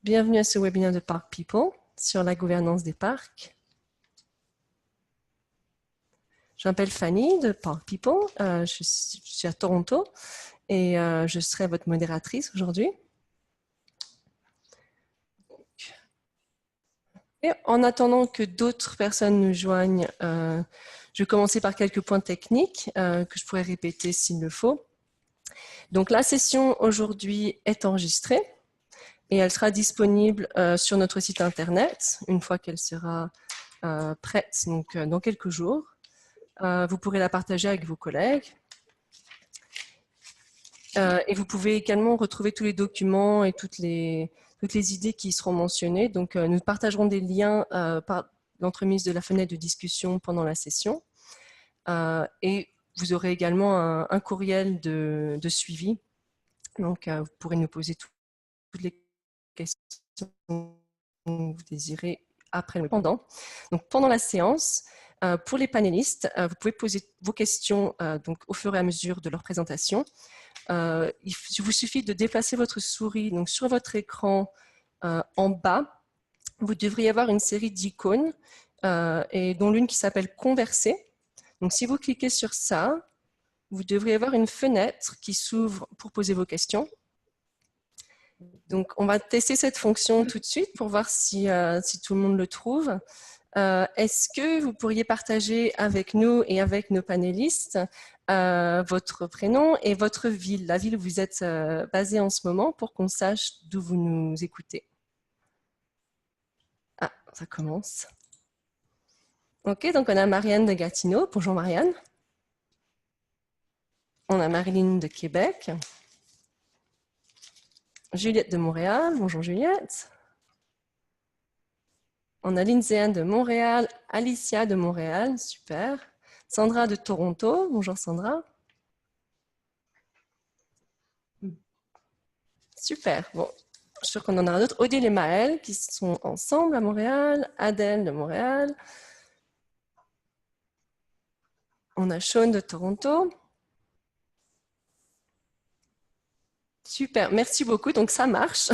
Bienvenue à ce webinaire de Park People sur la gouvernance des parcs. Je m'appelle Fanny de Park People, je suis à Toronto et je serai votre modératrice aujourd'hui. Et en attendant que d'autres personnes nous joignent, je vais commencer par quelques points techniques que je pourrais répéter s'il le faut. Donc la session aujourd'hui est enregistrée et elle sera disponible sur notre site internet une fois qu'elle sera prête, donc dans quelques jours. Vous pourrez la partager avec vos collègues. Et vous pouvez également retrouver tous les documents et toutes les idées qui y seront mentionnées. Donc, nous partagerons des liens par l'entremise de la fenêtre de discussion pendant la session. Et vous aurez également un courriel de suivi. Donc, vous pourrez nous poser toutes les questions que vous désirez après le pendant. Donc, pendant la séance, pour les panélistes, vous pouvez poser vos questions donc, au fur et à mesure de leur présentation. Il vous suffit de déplacer votre souris donc, sur votre écran en bas. Vous devriez avoir une série d'icônes, et dont l'une qui s'appelle « Converser ». Donc, si vous cliquez sur ça, vous devriez avoir une fenêtre qui s'ouvre pour poser vos questions. Donc, on va tester cette fonction tout de suite pour voir si tout le monde le trouve. Est-ce que vous pourriez partager avec nous et avec nos panélistes votre prénom et votre ville, la ville où vous êtes basé en ce moment, pour qu'on sache d'où vous nous écoutez? Ah, ça commence. Ok, donc on a Marianne de Gatineau. Bonjour Marianne. On a Marilyn de Québec. Juliette de Montréal. Bonjour Juliette. On a Lindsay de Montréal, Alicia de Montréal, super. Sandra de Toronto, bonjour Sandra. Super, bon, je suis sûre qu'on en aura d'autres. Odile et Maëlle qui sont ensemble à Montréal, Adèle de Montréal. On a Sean de Toronto. Super, merci beaucoup, donc ça marche.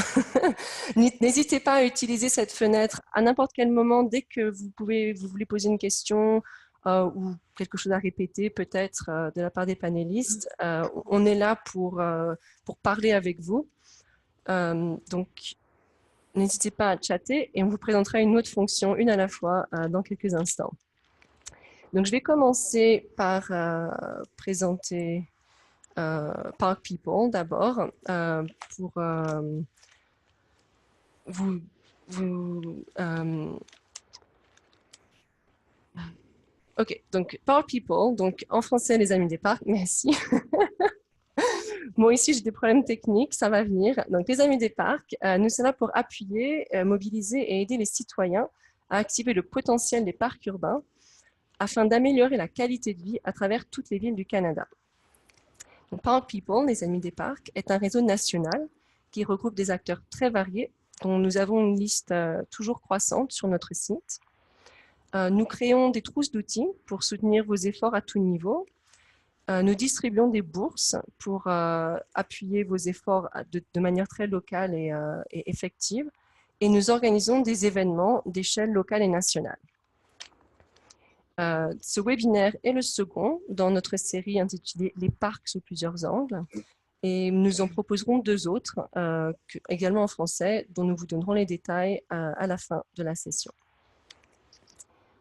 N'hésitez pas à utiliser cette fenêtre à n'importe quel moment, dès que vous voulez poser une question ou quelque chose à répéter peut-être de la part des panélistes. On est là pour parler avec vous. Donc, n'hésitez pas à chatter et on vous présentera une autre fonction, une à la fois, dans quelques instants. Donc, je vais commencer par présenter Park People d'abord, pour ok, donc Park People, donc en français les amis des parcs, merci. Moi ici j'ai des problèmes techniques, ça va venir. Donc les amis des parcs, nous sommes là pour appuyer, mobiliser et aider les citoyens à activer le potentiel des parcs urbains afin d'améliorer la qualité de vie à travers toutes les villes du Canada. Donc, Park People, les amis des parcs, est un réseau national qui regroupe des acteurs très variés dont nous avons une liste toujours croissante sur notre site. Nous créons des trousses d'outils pour soutenir vos efforts à tout niveau. Nous distribuons des bourses pour appuyer vos efforts de manière très locale et effective. Et nous organisons des événements d'échelle locale et nationale. Ce webinaire est le second dans notre série intitulée « Les parcs sous plusieurs angles ». Et nous en proposerons deux autres, également en français, dont nous vous donnerons les détails à la fin de la session.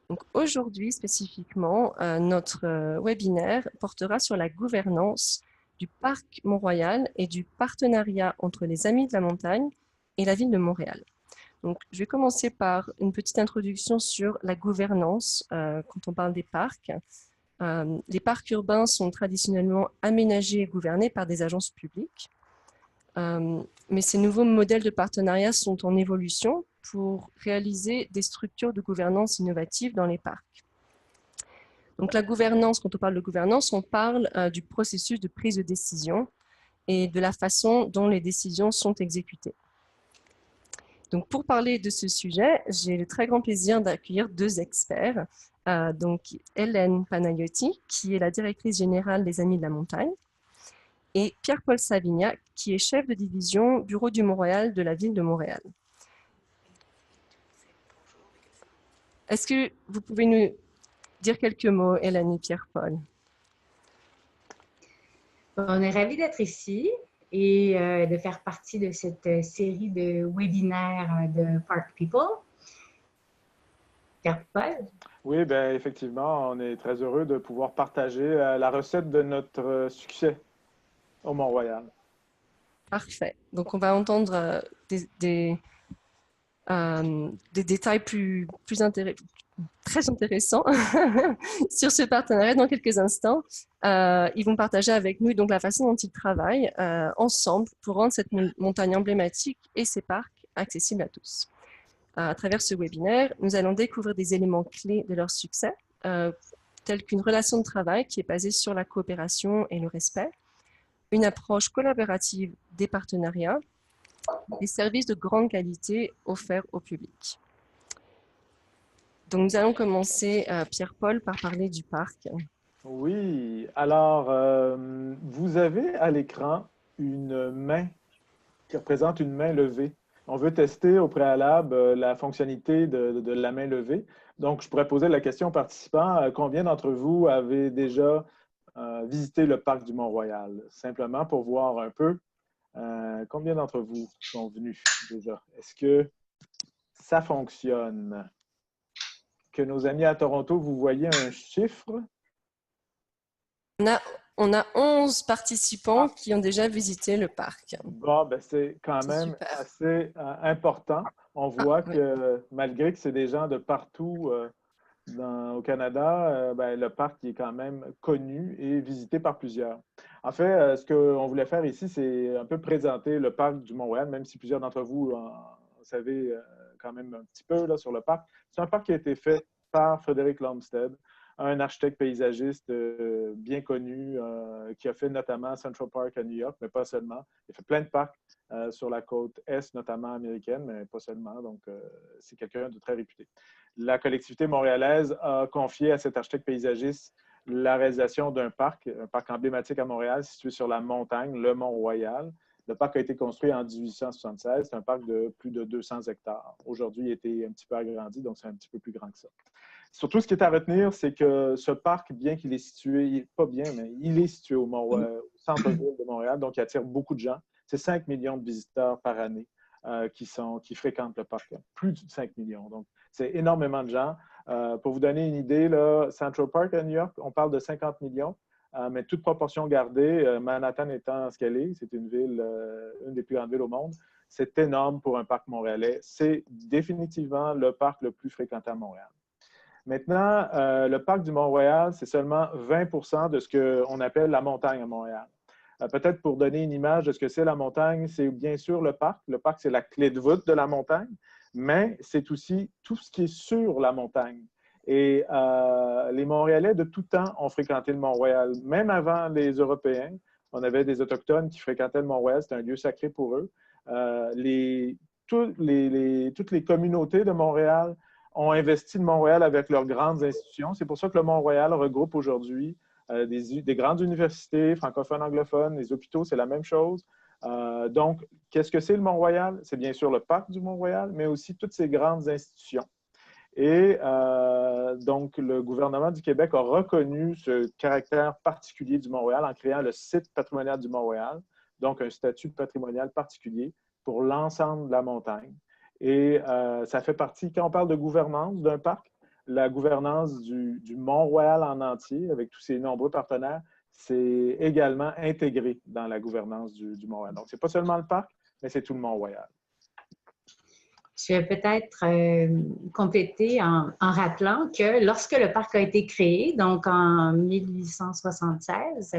Donc aujourd'hui, spécifiquement, notre webinaire portera sur la gouvernance du parc Mont-Royal et du partenariat entre les Amis de la Montagne et la ville de Montréal. Donc, je vais commencer par une petite introduction sur la gouvernance quand on parle des parcs. Les parcs urbains sont traditionnellement aménagés et gouvernés par des agences publiques. Mais ces nouveaux modèles de partenariat sont en évolution pour réaliser des structures de gouvernance innovatives dans les parcs. Donc la gouvernance, quand on parle de gouvernance, on parle du processus de prise de décision et de la façon dont les décisions sont exécutées. Donc pour parler de ce sujet, j'ai le très grand plaisir d'accueillir deux experts. Donc Hélène Panayotti, qui est la directrice générale des Amis de la Montagne, et Pierre-Paul Savignac, qui est chef de division Bureau du Mont-Royal de la ville de Montréal. Est-ce que vous pouvez nous dire quelques mots, Hélène et Pierre-Paul? On est ravis d'être ici et de faire partie de cette série de webinaires de Park People. Pierre-Paul? Oui, bien, effectivement, on est très heureux de pouvoir partager la recette de notre succès au Mont-Royal. Parfait. Donc, on va entendre des détails très intéressants sur ce partenariat dans quelques instants. Ils vont partager avec nous donc la façon dont ils travaillent ensemble pour rendre cette montagne emblématique et ses parcs accessibles à tous. À travers ce webinaire, nous allons découvrir des éléments clés de leur succès, tels qu'une relation de travail qui est basée sur la coopération et le respect, une approche collaborative des partenariats, des services de grande qualité offerts au public. Donc, nous allons commencer, Pierre-Paul, par parler du parc. Oui, alors, vous avez à l'écran une main qui représente une main levée. On veut tester au préalable la fonctionnalité de la main levée. Donc, je pourrais poser la question aux participants, combien d'entre vous avez déjà visité le parc du Mont-Royal? Simplement pour voir un peu combien d'entre vous sont venus déjà. Est-ce que ça fonctionne? Que nos amis à Toronto, vous voyez un chiffre? On a 11 participants qui ont déjà visité le parc. Bon, ben c'est quand même super. assez important. On voit oui. que malgré que c'est des gens de partout au Canada, ben, le parc est quand même connu et visité par plusieurs. En fait, ce qu'on voulait faire ici, c'est un peu présenter le parc du Mont-Royal, même si plusieurs d'entre vous en savez quand même un petit peu là, sur le parc. C'est un parc qui a été fait par Frédéric Lomstead, un architecte paysagiste bien connu, qui a fait notamment Central Park à New York, mais pas seulement. Il a fait plein de parcs sur la côte est, notamment américaine, mais pas seulement. Donc, c'est quelqu'un de très réputé. La collectivité montréalaise a confié à cet architecte paysagiste la réalisation d'un parc, un parc emblématique à Montréal, situé sur la montagne, le Mont-Royal. Le parc a été construit en 1876. C'est un parc de plus de 200 hectares. Aujourd'hui, il a été un petit peu agrandi, donc c'est un petit peu plus grand que ça. Surtout, ce qui est à retenir, c'est que ce parc, bien qu'il est situé, pas bien, mais il est situé au centre-ville de Montréal, donc il attire beaucoup de gens. C'est 5 millions de visiteurs par année qui fréquentent le parc. Plus de 5 millions. Donc, c'est énormément de gens. Pour vous donner une idée, là, Central Park à New York, on parle de 50 millions, mais toute proportion gardée, Manhattan étant ce qu'elle est, c'est une ville, une des plus grandes villes au monde. C'est énorme pour un parc montréalais. C'est définitivement le parc le plus fréquenté à Montréal. Maintenant, le parc du Mont-Royal, c'est seulement 20% de ce qu'on appelle la montagne à Montréal. Peut-être pour donner une image de ce que c'est la montagne, c'est bien sûr le parc. Le parc, c'est la clé de voûte de la montagne, mais c'est aussi tout ce qui est sur la montagne. Et les Montréalais de tout temps ont fréquenté le Mont-Royal. Même avant les Européens, on avait des Autochtones qui fréquentaient le Mont-Royal. C'était un lieu sacré pour eux. Toutes les communautés de Montréal ont investi le Mont-Royal avec leurs grandes institutions. C'est pour ça que le Mont-Royal regroupe aujourd'hui des grandes universités francophones, anglophones, les hôpitaux, c'est la même chose. Donc, qu'est-ce que c'est le Mont-Royal? C'est bien sûr le parc du Mont-Royal, mais aussi toutes ces grandes institutions. Et donc, le gouvernement du Québec a reconnu ce caractère particulier du Mont-Royal en créant le site patrimonial du Mont-Royal, donc un statut patrimonial particulier pour l'ensemble de la montagne. Et ça fait partie, quand on parle de gouvernance d'un parc, la gouvernance du Mont-Royal en entier, avec tous ses nombreux partenaires, c'est également intégré dans la gouvernance du Mont-Royal. Donc, ce n'est pas seulement le parc, mais c'est tout le Mont-Royal. Je vais peut-être compléter en rappelant que lorsque le parc a été créé, donc en 1876,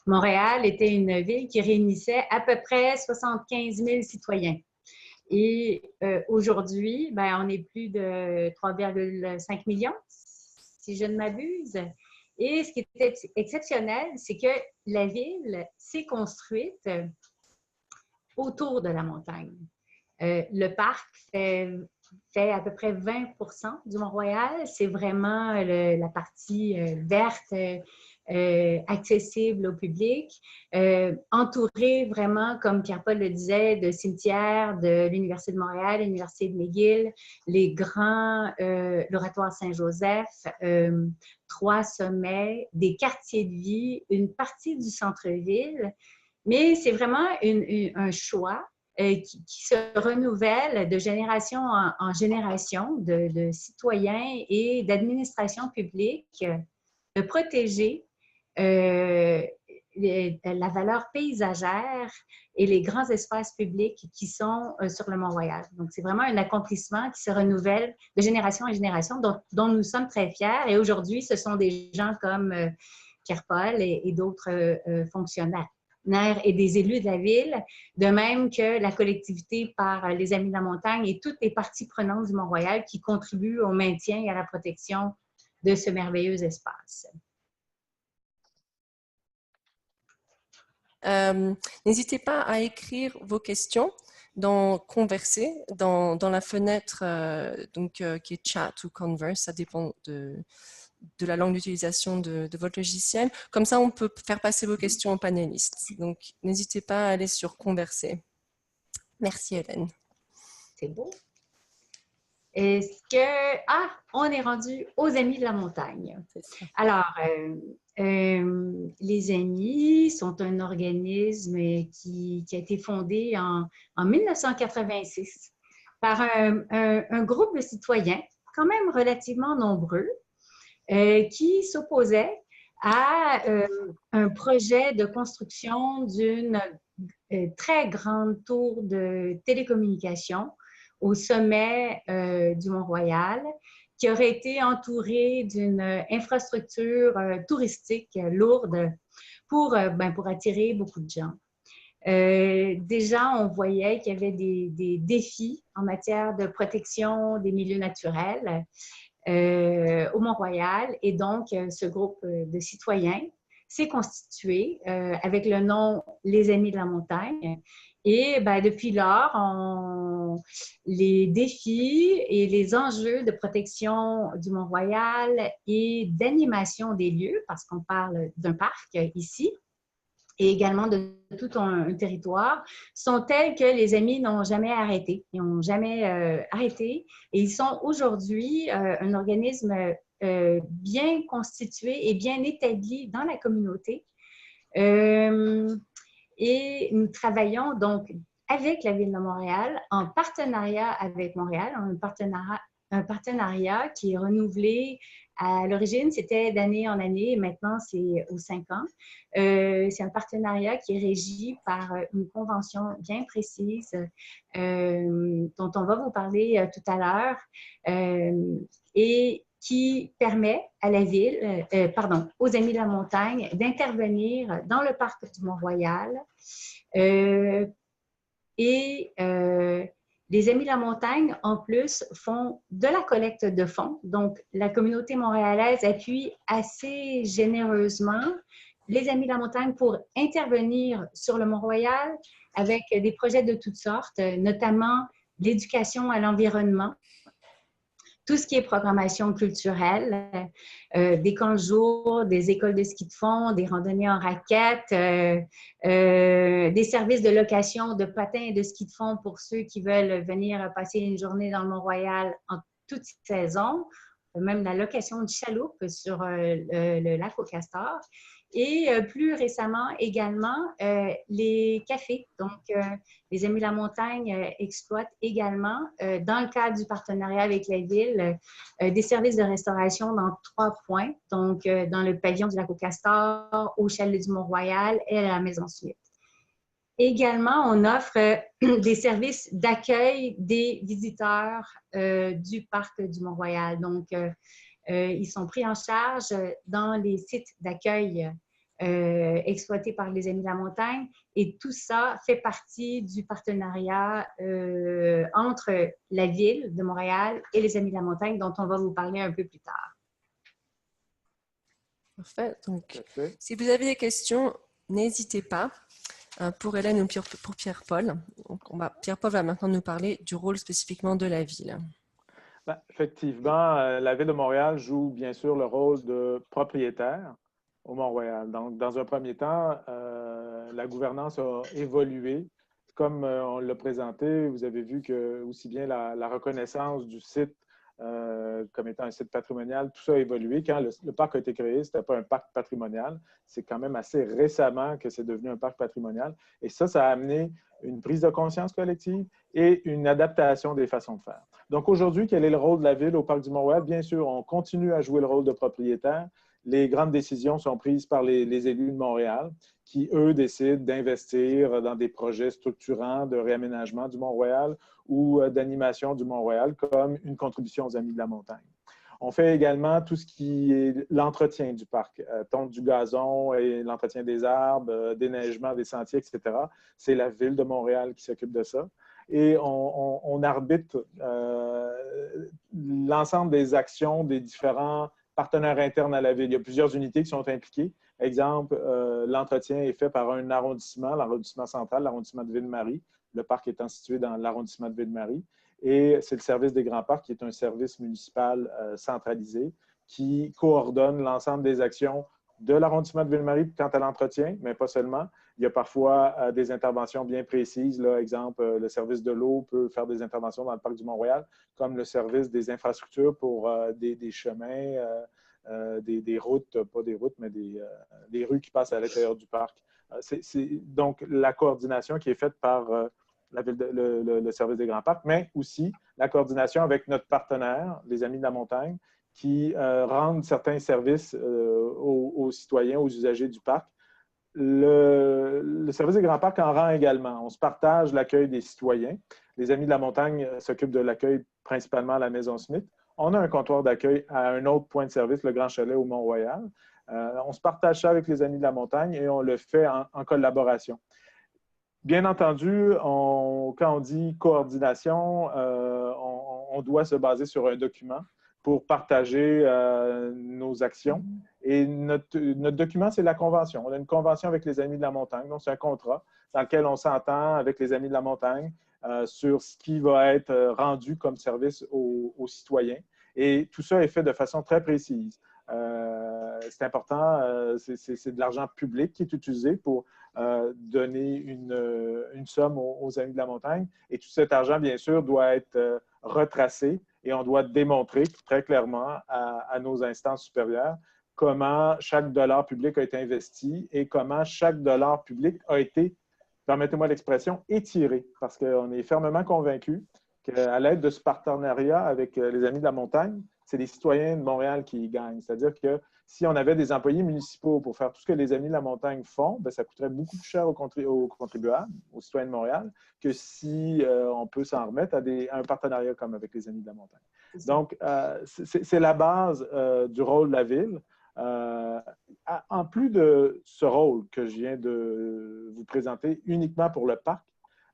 Montréal était une ville qui réunissait à peu près 75 000 citoyens. Et aujourd'hui, ben, on est plus de 3,5 millions, si je ne m'abuse. Et ce qui est exceptionnel, c'est que la ville s'est construite autour de la montagne. Le parc fait à peu près 20% du Mont-Royal. C'est vraiment la partie verte accessible au public, entouré vraiment, comme Pierre-Paul le disait, de cimetières de l'Université de Montréal, l'Université de McGill, l'Oratoire Saint-Joseph, 3 sommets, des quartiers de vie, une partie du centre-ville. Mais c'est vraiment un choix qui se renouvelle de génération en génération de citoyens et d'administration publique de protéger la valeur paysagère et les grands espaces publics qui sont sur le Mont-Royal. Donc, c'est vraiment un accomplissement qui se renouvelle de génération en génération, dont nous sommes très fiers. Et aujourd'hui, ce sont des gens comme Pierre-Paul et d'autres fonctionnaires et des élus de la ville, de même que la collectivité par les Amis de la Montagne et toutes les parties prenantes du Mont-Royal qui contribuent au maintien et à la protection de ce merveilleux espace. N'hésitez pas à écrire vos questions dans Converser, dans la fenêtre qui est Chat ou Converse, ça dépend de la langue d'utilisation de votre logiciel. Comme ça, on peut faire passer vos questions aux panélistes. Donc, n'hésitez pas à aller sur Converser. Merci, Hélène. C'est beau. Est-ce que... Ah, on est rendu aux Amis de la Montagne. Alors, les Amis sont un organisme qui a été fondé en 1986 par un groupe de citoyens, quand même relativement nombreux, qui s'opposait à un projet de construction d'une très grande tour de télécommunications au sommet du Mont-Royal, qui aurait été entourée d'une infrastructure touristique lourde pour attirer beaucoup de gens. Déjà, on voyait qu'il y avait des défis en matière de protection des milieux naturels au Mont-Royal. Et donc, ce groupe de citoyens s'est constitué avec le nom Les Amis de la Montagne. Et depuis lors, les défis et les enjeux de protection du Mont-Royal et d'animation des lieux, parce qu'on parle d'un parc ici, et également de tout un territoire, sont tels que les Amis n'ont jamais arrêté. Ils n'ont jamais arrêté. Et ils sont aujourd'hui un organisme bien constitué et bien établi dans la communauté. Et nous travaillons donc avec la Ville de Montréal, en partenariat avec Montréal, un partenariat qui est renouvelé. À l'origine, c'était d'année en année, et maintenant c'est aux 5 ans. C'est un partenariat qui est régi par une convention bien précise dont on va vous parler tout à l'heure et qui permet à la Ville, aux Amis de la Montagne d'intervenir dans le parc du Mont-Royal les Amis de la Montagne, en plus, font de la collecte de fonds. Donc, la communauté montréalaise appuie assez généreusement les Amis de la Montagne pour intervenir sur le Mont-Royal avec des projets de toutes sortes, notamment l'éducation à l'environnement, tout ce qui est programmation culturelle, des camps de jour, des écoles de ski de fond, des randonnées en raquettes, des services de location de patins et de ski de fond pour ceux qui veulent venir passer une journée dans le Mont-Royal en toute saison, même la location de chaloupes sur le lac aux Castors. Et plus récemment également, les cafés. Donc, les Amis de la Montagne exploitent également, dans le cadre du partenariat avec la Ville, des services de restauration dans 3 points. Donc, dans le pavillon du lac aux Castors, au chalet du Mont-Royal et à la Maison Suite. Également, on offre des services d'accueil des visiteurs du parc du Mont-Royal. Donc, ils sont pris en charge dans les sites d'accueil exploités par les Amis de la Montagne. Et tout ça fait partie du partenariat entre la Ville de Montréal et les Amis de la Montagne, dont on va vous parler un peu plus tard. Parfait. Donc, si vous avez des questions, n'hésitez pas. Pour Hélène ou pour Pierre-Paul. Pierre-Paul va maintenant nous parler du rôle spécifiquement de la Ville. Effectivement, la Ville de Montréal joue bien sûr le rôle de propriétaire au Mont-Royal. Donc, dans un premier temps, la gouvernance a évolué. Comme on l'a présenté, vous avez vu que aussi bien la reconnaissance du site comme étant un site patrimonial, tout ça a évolué. Quand le parc a été créé, ce n'était pas un parc patrimonial. C'est quand même assez récemment que c'est devenu un parc patrimonial. Et ça a amené une prise de conscience collective et une adaptation des façons de faire. Donc aujourd'hui, quel est le rôle de la Ville au Parc du Mont-Royal? Bien sûr, on continue à jouer le rôle de propriétaire. Les grandes décisions sont prises par les élus de Montréal qui, eux, décident d'investir dans des projets structurants de réaménagement du Mont-Royal ou d'animation du Mont-Royal comme une contribution aux Amis de la montagne. On fait également tout ce qui est l'entretien du parc, tonte du gazon et l'entretien des arbres, déneigement des sentiers, etc. C'est la Ville de Montréal qui s'occupe de ça. Et on arbitre l'ensemble des actions des différents partenaires internes à la Ville. Il y a plusieurs unités qui sont impliquées. Exemple, l'entretien est fait par un arrondissement, l'arrondissement central, l'arrondissement de Ville-Marie, le parc étant situé dans l'arrondissement de Ville-Marie. Et c'est le service des grands parcs qui est un service municipal centralisé qui coordonne l'ensemble des actions de l'arrondissement de Ville-Marie quant à l'entretien, mais pas seulement. Il y a parfois des interventions bien précises. Là, exemple, le service de l'eau peut faire des interventions dans le parc du Mont-Royal, comme le service des infrastructures pour des chemins, des routes, pas des routes, mais des rues qui passent à l'intérieur du parc. C'est donc la coordination qui est faite par le service des grands parcs, mais aussi la coordination avec notre partenaire, les Amis de la montagne, qui rendent certains services aux citoyens, aux usagers du parc. Le service des grands parcs en rend également. On se partage l'accueil des citoyens. Les Amis de la montagne s'occupent de l'accueil principalement à la Maison Smith. On a un comptoir d'accueil à un autre point de service, le Grand Chalet au Mont-Royal. On se partage ça avec les Amis de la montagne et on le fait en collaboration. Bien entendu, quand on dit coordination, on doit se baser sur un document pour partager nos actions. Et notre document, c'est la convention. On a une convention avec les Amis de la montagne. Donc, c'est un contrat dans lequel on s'entend avec les Amis de la montagne sur ce qui va être rendu comme service aux citoyens. Et tout ça est fait de façon très précise. C'est important, c'est de l'argent public qui est utilisé pour donner une somme aux Amis de la montagne. Et tout cet argent, bien sûr, doit être retracé et on doit démontrer très clairement à nos instances supérieures comment chaque dollar public a été investi et comment chaque dollar public a été, permettez-moi l'expression, étiré. Parce qu'on est fermement convaincus qu'à l'aide de ce partenariat avec les Amis de la montagne, c'est les citoyens de Montréal qui y gagnent. C'est-à-dire que si on avait des employés municipaux pour faire tout ce que les Amis de la montagne font, bien, ça coûterait beaucoup plus cher aux contribuables, aux citoyens de Montréal, que si on peut s'en remettre à un partenariat comme avec les Amis de la montagne. Donc, c'est la base du rôle de la Ville. En plus de ce rôle que je viens de vous présenter uniquement pour le parc,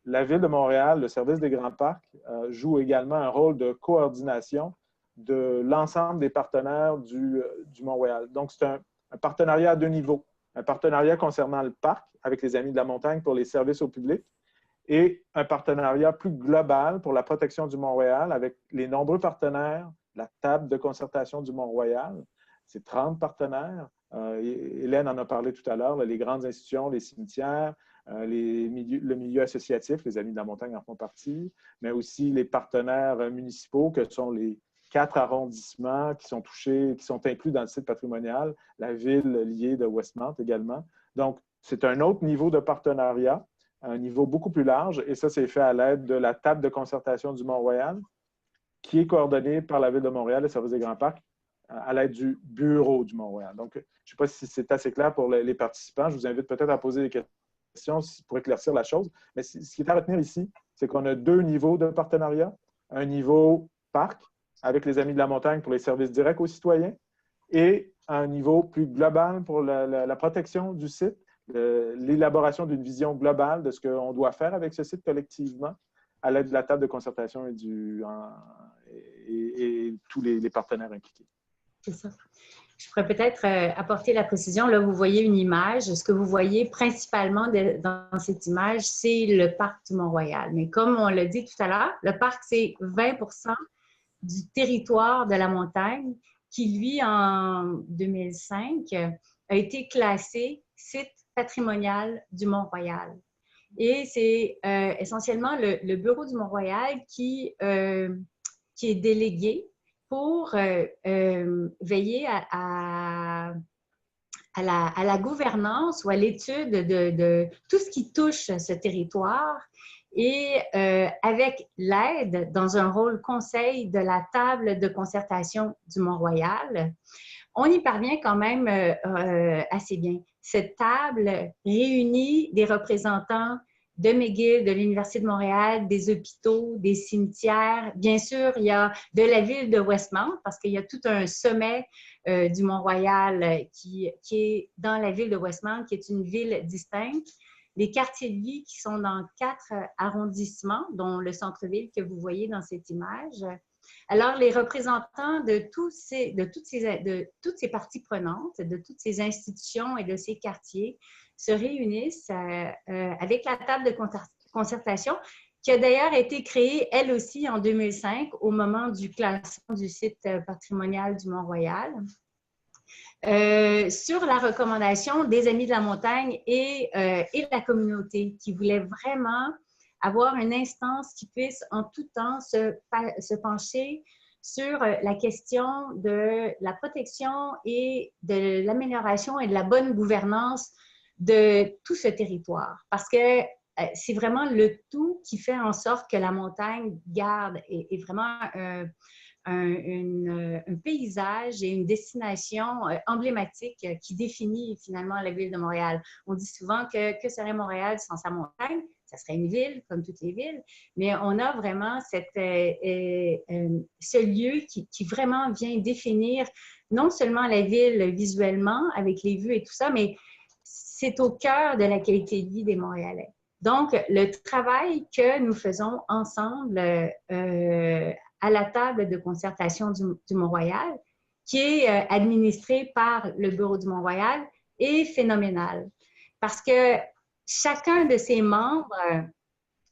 la Ville de Montréal, le service des grands parcs, joue également un rôle de coordination de l'ensemble des partenaires du Mont-Royal. Donc, c'est un partenariat à deux niveaux. Un partenariat concernant le parc avec les Amis de la montagne pour les services au public et un partenariat plus global pour la protection du Mont-Royal avec les nombreux partenaires, la table de concertation du Mont-Royal. C'est 30 partenaires. Hélène en a parlé tout à l'heure, les grandes institutions, les cimetières, le milieu associatif, les Amis de la montagne en font partie, mais aussi les partenaires municipaux que sont les 4 arrondissements qui sont touchés, qui sont inclus dans le site patrimonial, la ville liée de Westmount également. Donc, c'est un autre niveau de partenariat, un niveau beaucoup plus large, et ça, c'est fait à l'aide de la table de concertation du Mont-Royal, qui est coordonnée par la Ville de Montréal, le service des grands parcs, à l'aide du bureau du Mont-Royal. Donc, je ne sais pas si c'est assez clair pour les participants. Je vous invite peut-être à poser des questions pour éclaircir la chose. Mais ce qui est à retenir ici, c'est qu'on a 2 niveaux de partenariat. Un niveau parc, avec les Amis de la montagne pour les services directs aux citoyens, et un niveau plus global pour la protection du site, l'élaboration d'une vision globale de ce qu'on doit faire avec ce site collectivement à l'aide de la table de concertation et tous les partenaires impliqués. C'est ça. Je pourrais peut-être apporter la précision. Là, vous voyez une image. Ce que vous voyez principalement dans cette image, c'est le parc du Mont-Royal. Mais comme on l'a dit tout à l'heure, le parc, c'est 20% du territoire de la montagne qui, lui, en 2005, a été classé site patrimonial du Mont-Royal. Et c'est essentiellement le Bureau du Mont-Royal qui est délégué pour veiller à la gouvernance ou à l'étude de tout ce qui touche ce territoire et avec l'aide, dans un rôle conseil de la table de concertation du Mont-Royal, on y parvient quand même assez bien. Cette table réunit des représentants de McGill, de l'Université de Montréal, des hôpitaux, des cimetières. Bien sûr, il y a de la ville de Westmount, parce qu'il y a tout un sommet du Mont-Royal qui est dans la ville de Westmount, qui est une ville distincte. Les quartiers de vie qui sont dans 4 arrondissements, dont le centre-ville que vous voyez dans cette image. Alors, les représentants de toutes ces parties prenantes, de toutes ces institutions et de ces quartiers se réunissent avec la table de concertation, qui a d'ailleurs été créée, elle aussi, en 2005, au moment du classement du site patrimonial du Mont-Royal, sur la recommandation des Amis de la montagne et la communauté, qui voulaient vraiment avoir une instance qui puisse en tout temps se pencher sur la question de la protection et de l'amélioration et de la bonne gouvernance de tout ce territoire. Parce que c'est vraiment le tout qui fait en sorte que la montagne garde est vraiment un paysage et une destination emblématique qui définit finalement la ville de Montréal. On dit souvent que serait Montréal sans sa montagne? Ça serait une ville, comme toutes les villes, mais on a vraiment ce lieu qui vraiment vient définir non seulement la ville visuellement, avec les vues et tout ça, mais c'est au cœur de la qualité de vie des Montréalais. Donc, le travail que nous faisons ensemble à la table de concertation du Mont-Royal, qui est administré par le Bureau du Mont-Royal, est phénoménal. Parce que chacun de ses membres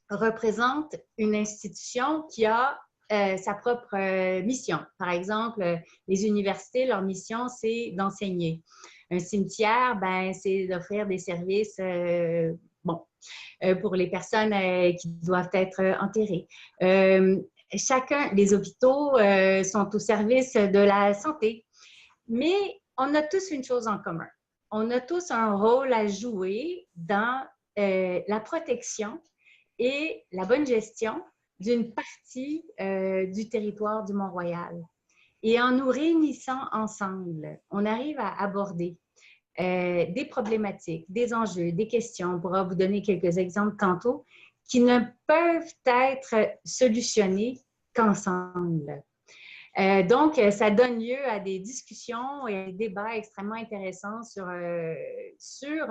représente une institution qui a sa propre mission. Par exemple, les universités, leur mission, c'est d'enseigner. Un cimetière, ben, c'est d'offrir des services pour les personnes qui doivent être enterrées. Les hôpitaux sont au service de la santé. Mais on a tous une chose en commun. On a tous un rôle à jouer dans la protection et la bonne gestion d'une partie du territoire du Mont-Royal. Et en nous réunissant ensemble, on arrive à aborder des problématiques, des enjeux, des questions. On pourra vous donner quelques exemples tantôt qui ne peuvent être solutionnés qu'ensemble. Donc, ça donne lieu à des discussions et à des débats extrêmement intéressants sur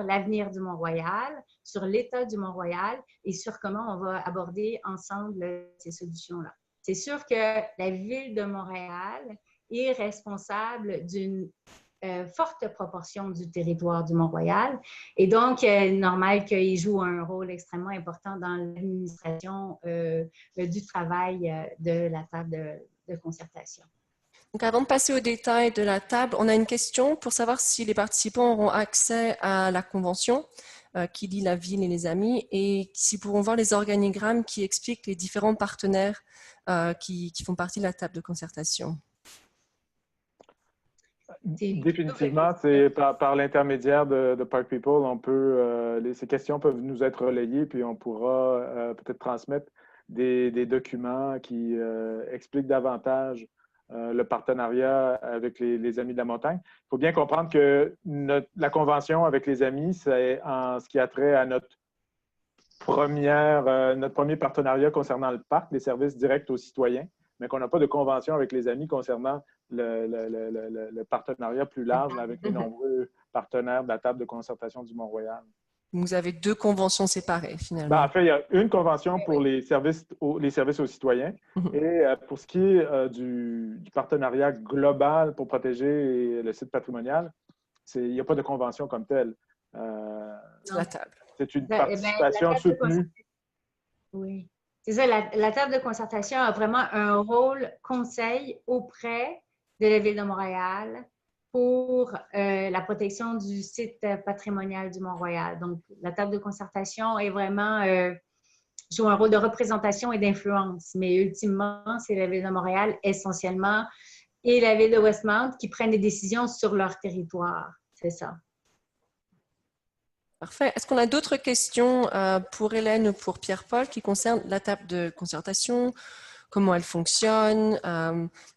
l'avenir du Mont-Royal, sur l'état du Mont-Royal et sur comment on va aborder ensemble ces solutions-là. C'est sûr que la Ville de Montréal est responsable d'une forte proportion du territoire du Mont-Royal et donc, normal qu'il joue un rôle extrêmement important dans l'administration du travail de la table de concertation. Donc, avant de passer aux détails de la table, on a une question pour savoir si les participants auront accès à la convention qui lie la ville et les amis et s'ils pourront voir les organigrammes qui expliquent les différents partenaires qui font partie de la table de concertation. Définitivement, c'est par l'intermédiaire de Park People, on peut, ces questions peuvent nous être relayées, puis on pourra peut-être transmettre des documents qui expliquent davantage le partenariat avec les Amis de la montagne. Il faut bien comprendre que la convention avec les Amis, c'est en ce qui a trait à notre premier partenariat concernant le parc, les services directs aux citoyens, mais qu'on n'a pas de convention avec les Amis concernant le partenariat plus large avec les nombreux partenaires de la table de concertation du Mont-Royal. Vous avez 2 conventions séparées, finalement. Ben, en fait, il y a une convention pour les services aux citoyens et pour ce qui est du partenariat global pour protéger le site patrimonial, il n'y a pas de convention comme telle. La table. C'est une participation soutenue. Oui. C'est ça, la table de concertation a vraiment un rôle conseil auprès de la Ville de Montréal pour la protection du site patrimonial du Mont-Royal. Donc, la table de concertation est vraiment joue un rôle de représentation et d'influence, mais ultimement, c'est la Ville de Montréal essentiellement et la Ville de Westmount qui prennent des décisions sur leur territoire. C'est ça. Parfait. Est-ce qu'on a d'autres questions pour Hélène ou pour Pierre-Paul qui concernent la table de concertation, comment elle fonctionne,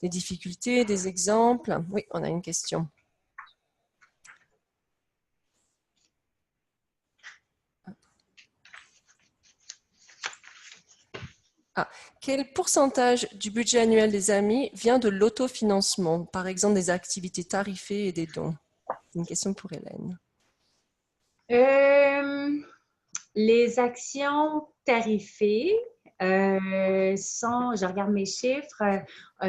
des difficultés, des exemples? Oui, on a une question. Quel pourcentage du budget annuel des Amis vient de l'autofinancement, par exemple des activités tarifées et des dons? Une question pour Hélène. Les actions tarifées sont, je regarde mes chiffres,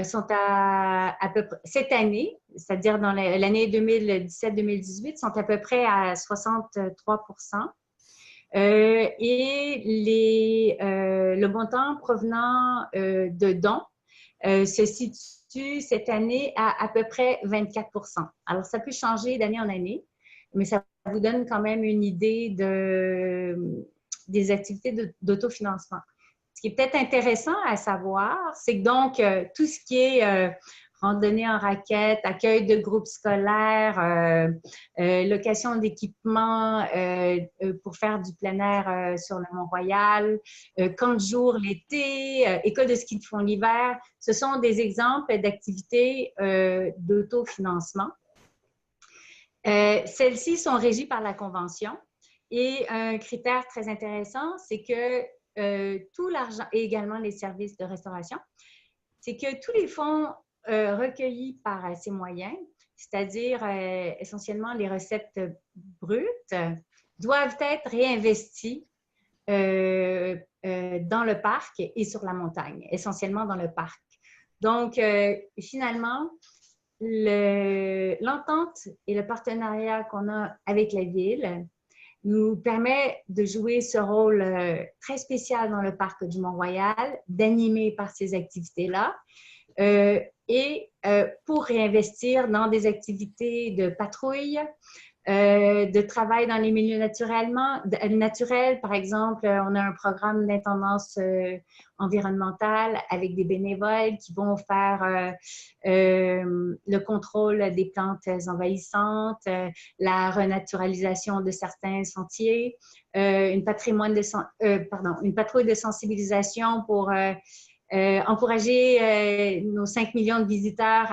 sont à peu près, cette année, c'est-à-dire dans l'année 2017-2018, sont à peu près à 63 et le montant provenant de dons se situe cette année à peu près 24 Alors, ça peut changer d'année en année, mais ça vous donne quand même une idée des activités d'autofinancement. Ce qui est peut-être intéressant à savoir, c'est que donc, tout ce qui est randonnée en raquette, accueil de groupes scolaires, location d'équipements pour faire du plein air sur le Mont-Royal, camp de jour l'été, école de ski de fond l'hiver, ce sont des exemples d'activités d'autofinancement. Celles-ci sont régies par la Convention et un critère très intéressant, c'est que tout l'argent, et également les services de restauration, c'est que tous les fonds recueillis par ces moyens, c'est-à-dire essentiellement les recettes brutes, doivent être réinvestis dans le parc et sur la montagne, essentiellement dans le parc. Donc, finalement, l'entente et le partenariat qu'on a avec la Ville nous permet de jouer ce rôle très spécial dans le parc du Mont-Royal, d'animer par ces activités-là et pour réinvestir dans des activités de patrouille, de travail dans les milieux naturels. Par exemple, on a un programme d'intendance environnementale avec des bénévoles qui vont faire le contrôle des plantes envahissantes, la renaturalisation de certains sentiers, une patrouille de sensibilisation pour encourager nos 5 millions de visiteurs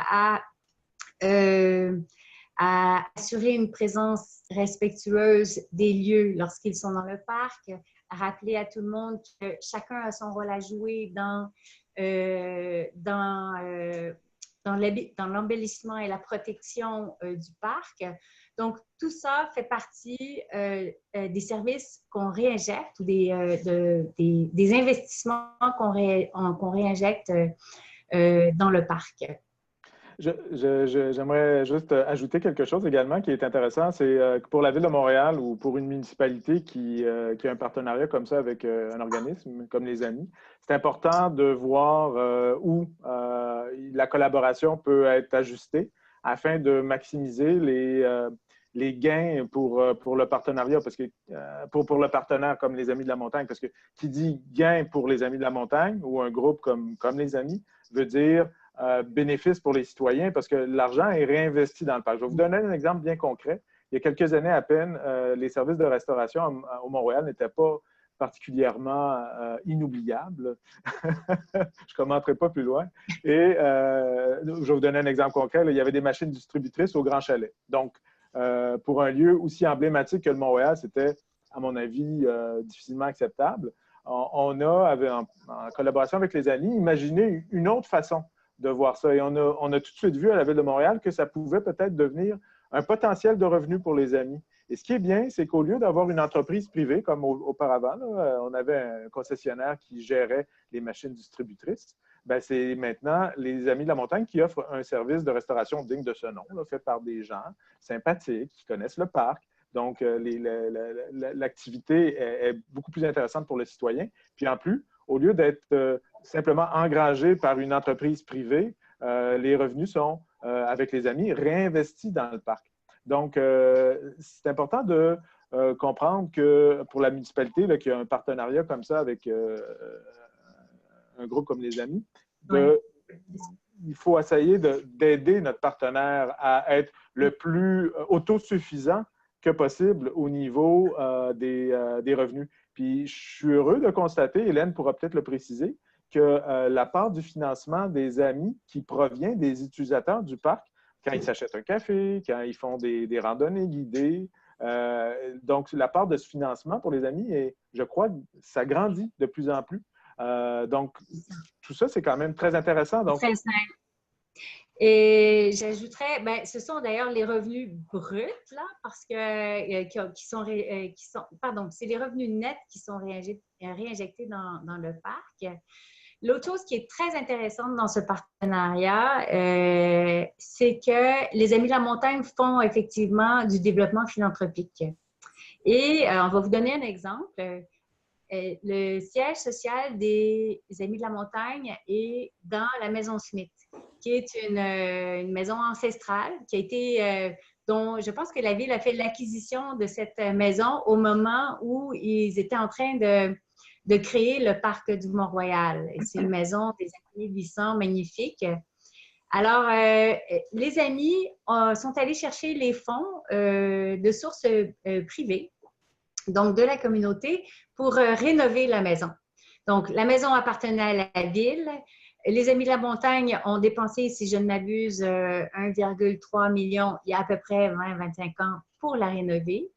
à assurer une présence respectueuse des lieux lorsqu'ils sont dans le parc, à rappeler à tout le monde que chacun a son rôle à jouer dans l'embellissement et la protection du parc. Donc, tout ça fait partie des services qu'on réinjecte ou des investissements qu'on réinjecte dans le parc. J'aimerais juste ajouter quelque chose également qui est intéressant. C'est que pour la Ville de Montréal ou pour une municipalité qui a un partenariat comme ça avec un organisme comme les Amis, c'est important de voir où la collaboration peut être ajustée afin de maximiser les gains pour le partenariat, parce que pour le partenaire comme les Amis de la Montagne, parce que qui dit gain pour les Amis de la Montagne ou un groupe comme les Amis veut dire bénéfice pour les citoyens parce que l'argent est réinvesti dans le parc. Je vais vous donner un exemple bien concret. Il y a quelques années à peine, les services de restauration au Mont-Royal n'étaient pas particulièrement inoubliables. Je ne commenterai pas plus loin. Et je vais vous donner un exemple concret. Là, il y avait des machines distributrices au Grand Chalet. Donc, pour un lieu aussi emblématique que le Mont-Royal, c'était, à mon avis, difficilement acceptable. On a, en collaboration avec les Amis, imaginé une autre façon de voir ça. Et on a tout de suite vu à la Ville de Montréal que ça pouvait peut-être devenir un potentiel de revenus pour les Amis. Et ce qui est bien, c'est qu'au lieu d'avoir une entreprise privée comme auparavant, là, on avait un concessionnaire qui gérait les machines distributrices, ben c'est maintenant les Amis de la Montagne qui offrent un service de restauration digne de ce nom, là, fait par des gens sympathiques, qui connaissent le parc. Donc, l'activité est beaucoup plus intéressante pour le citoyen. Puis en plus, au lieu d'être simplement engrangé par une entreprise privée, les revenus sont avec les amis, réinvestit dans le parc. Donc, c'est important de comprendre que pour la municipalité, là, qui a un partenariat comme ça avec un groupe comme les Amis, il faut essayer d'aider notre partenaire à être le plus autosuffisant que possible au niveau des revenus. Puis, je suis heureux de constater, Hélène pourra peut-être le préciser, que la part du financement des Amis qui provient des utilisateurs du parc, quand ils s'achètent un café, quand ils font des randonnées guidées, donc la part de ce financement pour les Amis, je crois, ça grandit de plus en plus. Donc, tout ça, c'est quand même très intéressant. Donc, très simple. Et j'ajouterais, ben, ce sont d'ailleurs les revenus bruts, là, parce que pardon, c'est les revenus nets qui sont réinjectés dans le parc. L'autre chose qui est très intéressante dans ce partenariat, c'est que les Amis de la Montagne font effectivement du développement philanthropique. Et on va vous donner un exemple. Le siège social des Amis de la Montagne est dans la Maison Smith, qui est une maison ancestrale qui a été, dont je pense que la ville a fait l'acquisition de cette maison au moment où ils étaient en train de créer le parc du Mont-Royal. C'est une maison des années 800 magnifique. Alors, les Amis sont allés chercher les fonds de sources privées, donc de la communauté, pour rénover la maison. Donc, la maison appartenait à la ville. Les Amis de la Montagne ont dépensé, si je ne m'abuse, 1,3 million il y a à peu près 20-25 ans pour la rénover.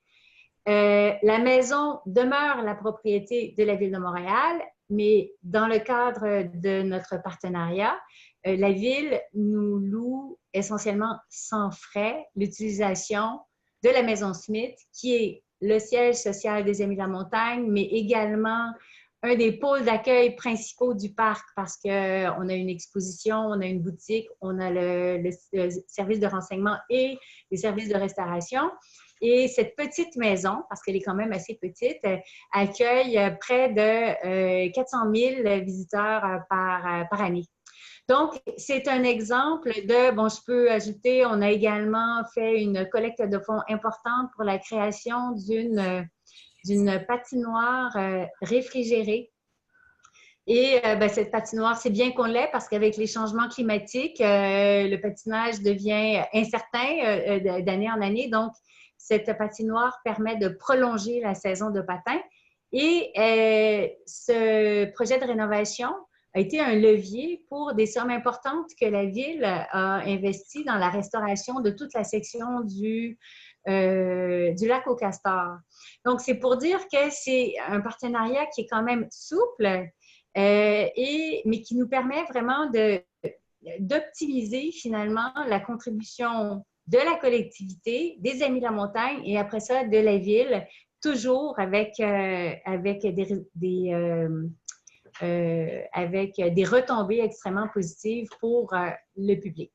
La maison demeure la propriété de la Ville de Montréal, mais dans le cadre de notre partenariat, la Ville nous loue essentiellement sans frais l'utilisation de la Maison Smith, qui est le siège social des Amis de la Montagne, mais également un des pôles d'accueil principaux du parc parce qu'on a une exposition, on a une boutique, on a le service de renseignement et les services de restauration. Et cette petite maison, parce qu'elle est quand même assez petite, accueille près de 400 000 visiteurs par année. Donc, c'est un exemple de, bon, je peux ajouter, on a également fait une collecte de fonds importante pour la création d'une patinoire réfrigérée. Et ben, cette patinoire, c'est bien qu'on l'ait parce qu'avec les changements climatiques, le patinage devient incertain d'année en année. Donc, cette patinoire permet de prolonger la saison de patin. Et ce projet de rénovation a été un levier pour des sommes importantes que la Ville a investies dans la restauration de toute la section du lac aux Castors. Donc, c'est pour dire que c'est un partenariat qui est quand même souple, mais qui nous permet vraiment d'optimiser finalement la contribution de la collectivité, des Amis de la Montagne et après ça de la Ville, toujours avec des retombées extrêmement positives pour le public.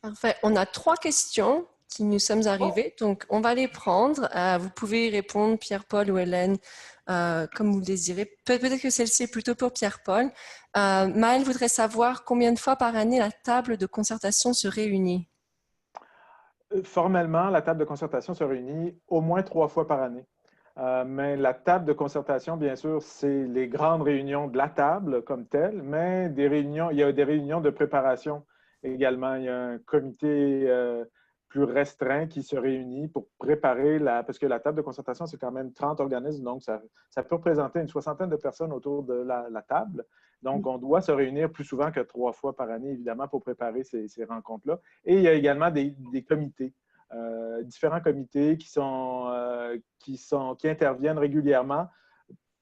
Parfait. On a 3 questions qui nous sommes arrivées, donc on va les prendre. Vous pouvez répondre, Pierre-Paul ou Hélène, comme vous le désirez. Peut-être que celle-ci est plutôt pour Pierre-Paul. Maëlle voudrait savoir combien de fois par année la table de concertation se réunit. Formellement, la table de concertation se réunit au moins 3 fois par année. Mais la table de concertation, bien sûr, c'est les grandes réunions de la table comme telle, mais il y a des réunions de préparation également. Il y a un comité plus restreint qui se réunit pour préparer parce que la table de concertation, c'est quand même 30 organismes, donc ça peut représenter une 60aine de personnes autour de la table. Donc, on doit se réunir plus souvent que 3 fois par année, évidemment, pour préparer ces rencontres-là. Et il y a également des comités. Différents comités qui interviennent régulièrement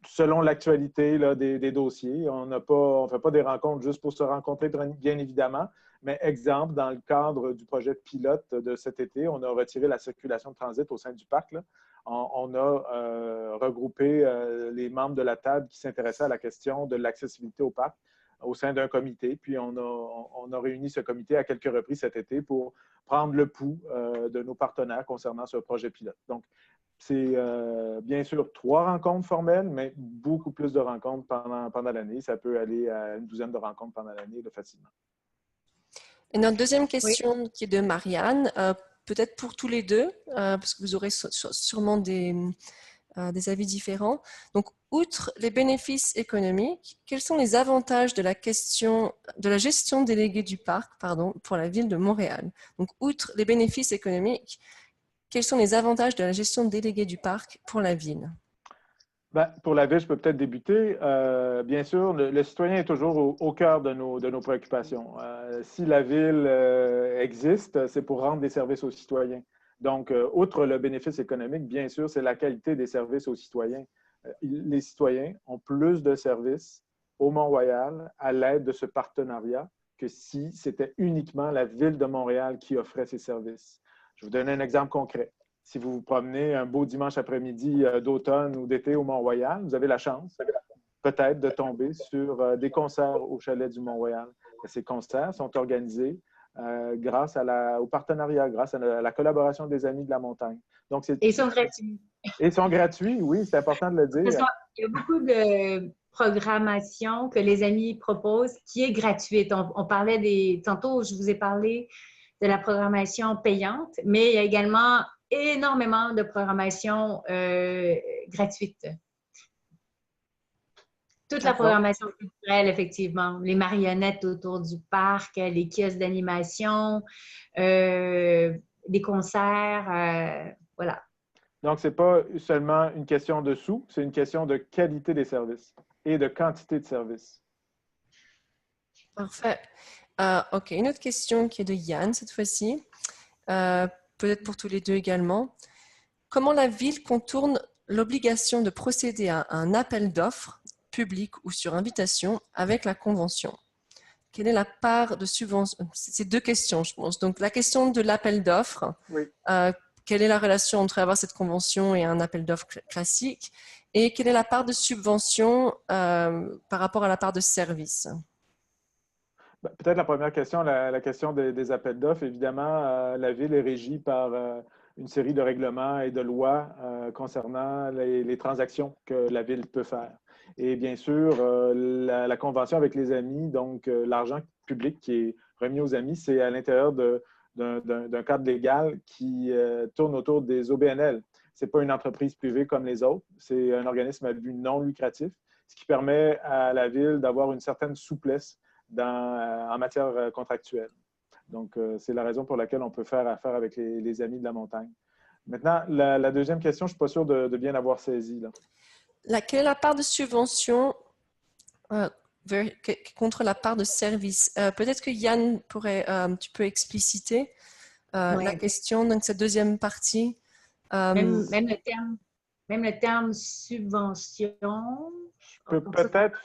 selon l'actualité des dossiers. On ne fait pas des rencontres juste pour se rencontrer, bien évidemment, mais exemple, dans le cadre du projet pilote de cet été, on a retiré la circulation de transit au sein du parc. Là. On a regroupé les membres de la table qui s'intéressaient à la question de l'accessibilité au parc au sein d'un comité. Puis, on a réuni ce comité à quelques reprises cet été pour prendre le pouls de nos partenaires concernant ce projet pilote. Donc, c'est bien sûr 3 rencontres formelles, mais beaucoup plus de rencontres pendant l'année. Ça peut aller à une douzaine de rencontres pendant l'année facilement. Et notre deuxième Oui. question qui est de Marianne, peut-être pour tous les deux, parce que vous aurez sûrement des avis différents. Donc, outre les bénéfices économiques, quels sont les avantages de la gestion déléguée du parc, pour la ville de Montréal? Donc, outre les bénéfices économiques, quels sont les avantages de la gestion déléguée du parc pour la ville? Ben, pour la ville, je peux peut-être débuter. Bien sûr, le citoyen est toujours au cœur de nos préoccupations. Si la ville existe, c'est pour rendre des services aux citoyens. Donc, outre le bénéfice économique, bien sûr, c'est la qualité des services aux citoyens. Les citoyens ont plus de services au Mont-Royal à l'aide de ce partenariat que si c'était uniquement la ville de Montréal qui offrait ces services. Je vais vous donner un exemple concret. Si vous vous promenez un beau dimanche après-midi d'automne ou d'été au Mont-Royal, vous avez la chance peut-être de tomber sur des concerts au chalet du Mont-Royal. Ces concerts sont organisés grâce au partenariat, grâce à la collaboration des Amis de la montagne. Donc, Et ils sont gratuits. Et ils sont gratuits, oui, c'est important de le dire. Parce qu'il y a beaucoup de programmation que les Amis proposent qui est gratuite. On parlait tantôt, je vous ai parlé de la programmation payante, mais il y a également énormément de programmation gratuite. Toute la programmation culturelle, effectivement. Les marionnettes autour du parc, les kiosques d'animation, des concerts, voilà. Donc, ce n'est pas seulement une question de sous, c'est une question de qualité des services et de quantité de services. Parfait. OK, une autre question qui est de Yann cette fois-ci, peut-être pour tous les deux également. Comment la ville contourne l'obligation de procéder à un appel d'offres public ou sur invitation avec la convention? Quelle est la part de subvention? C'est deux questions, je pense. Donc, la question de l'appel d'offres. Oui. Quelle est la relation entre avoir cette convention et un appel d'offres classique? Et quelle est la part de subvention par rapport à la part de service? Peut-être la première question, la question des appels d'offres. Évidemment, la Ville est régie par une série de règlements et de lois concernant les transactions que la Ville peut faire. Et bien sûr, la convention avec les Amis, donc l'argent public qui est remis aux Amis, c'est à l'intérieur d'un cadre légal qui tourne autour des OBNL. Ce n'est pas une entreprise privée comme les autres, c'est un organisme à but non lucratif, ce qui permet à la Ville d'avoir une certaine souplesse en matière contractuelle. Donc, c'est la raison pour laquelle on peut faire affaire avec les Amis de la montagne. Maintenant, la deuxième question, je ne suis pas sûr de bien l'avoir saisie. Quelle est la part de subvention contre la part de service? Peut-être que Yann tu peux expliciter la question dans cette deuxième partie. Même le terme subvention. Je peux peut-être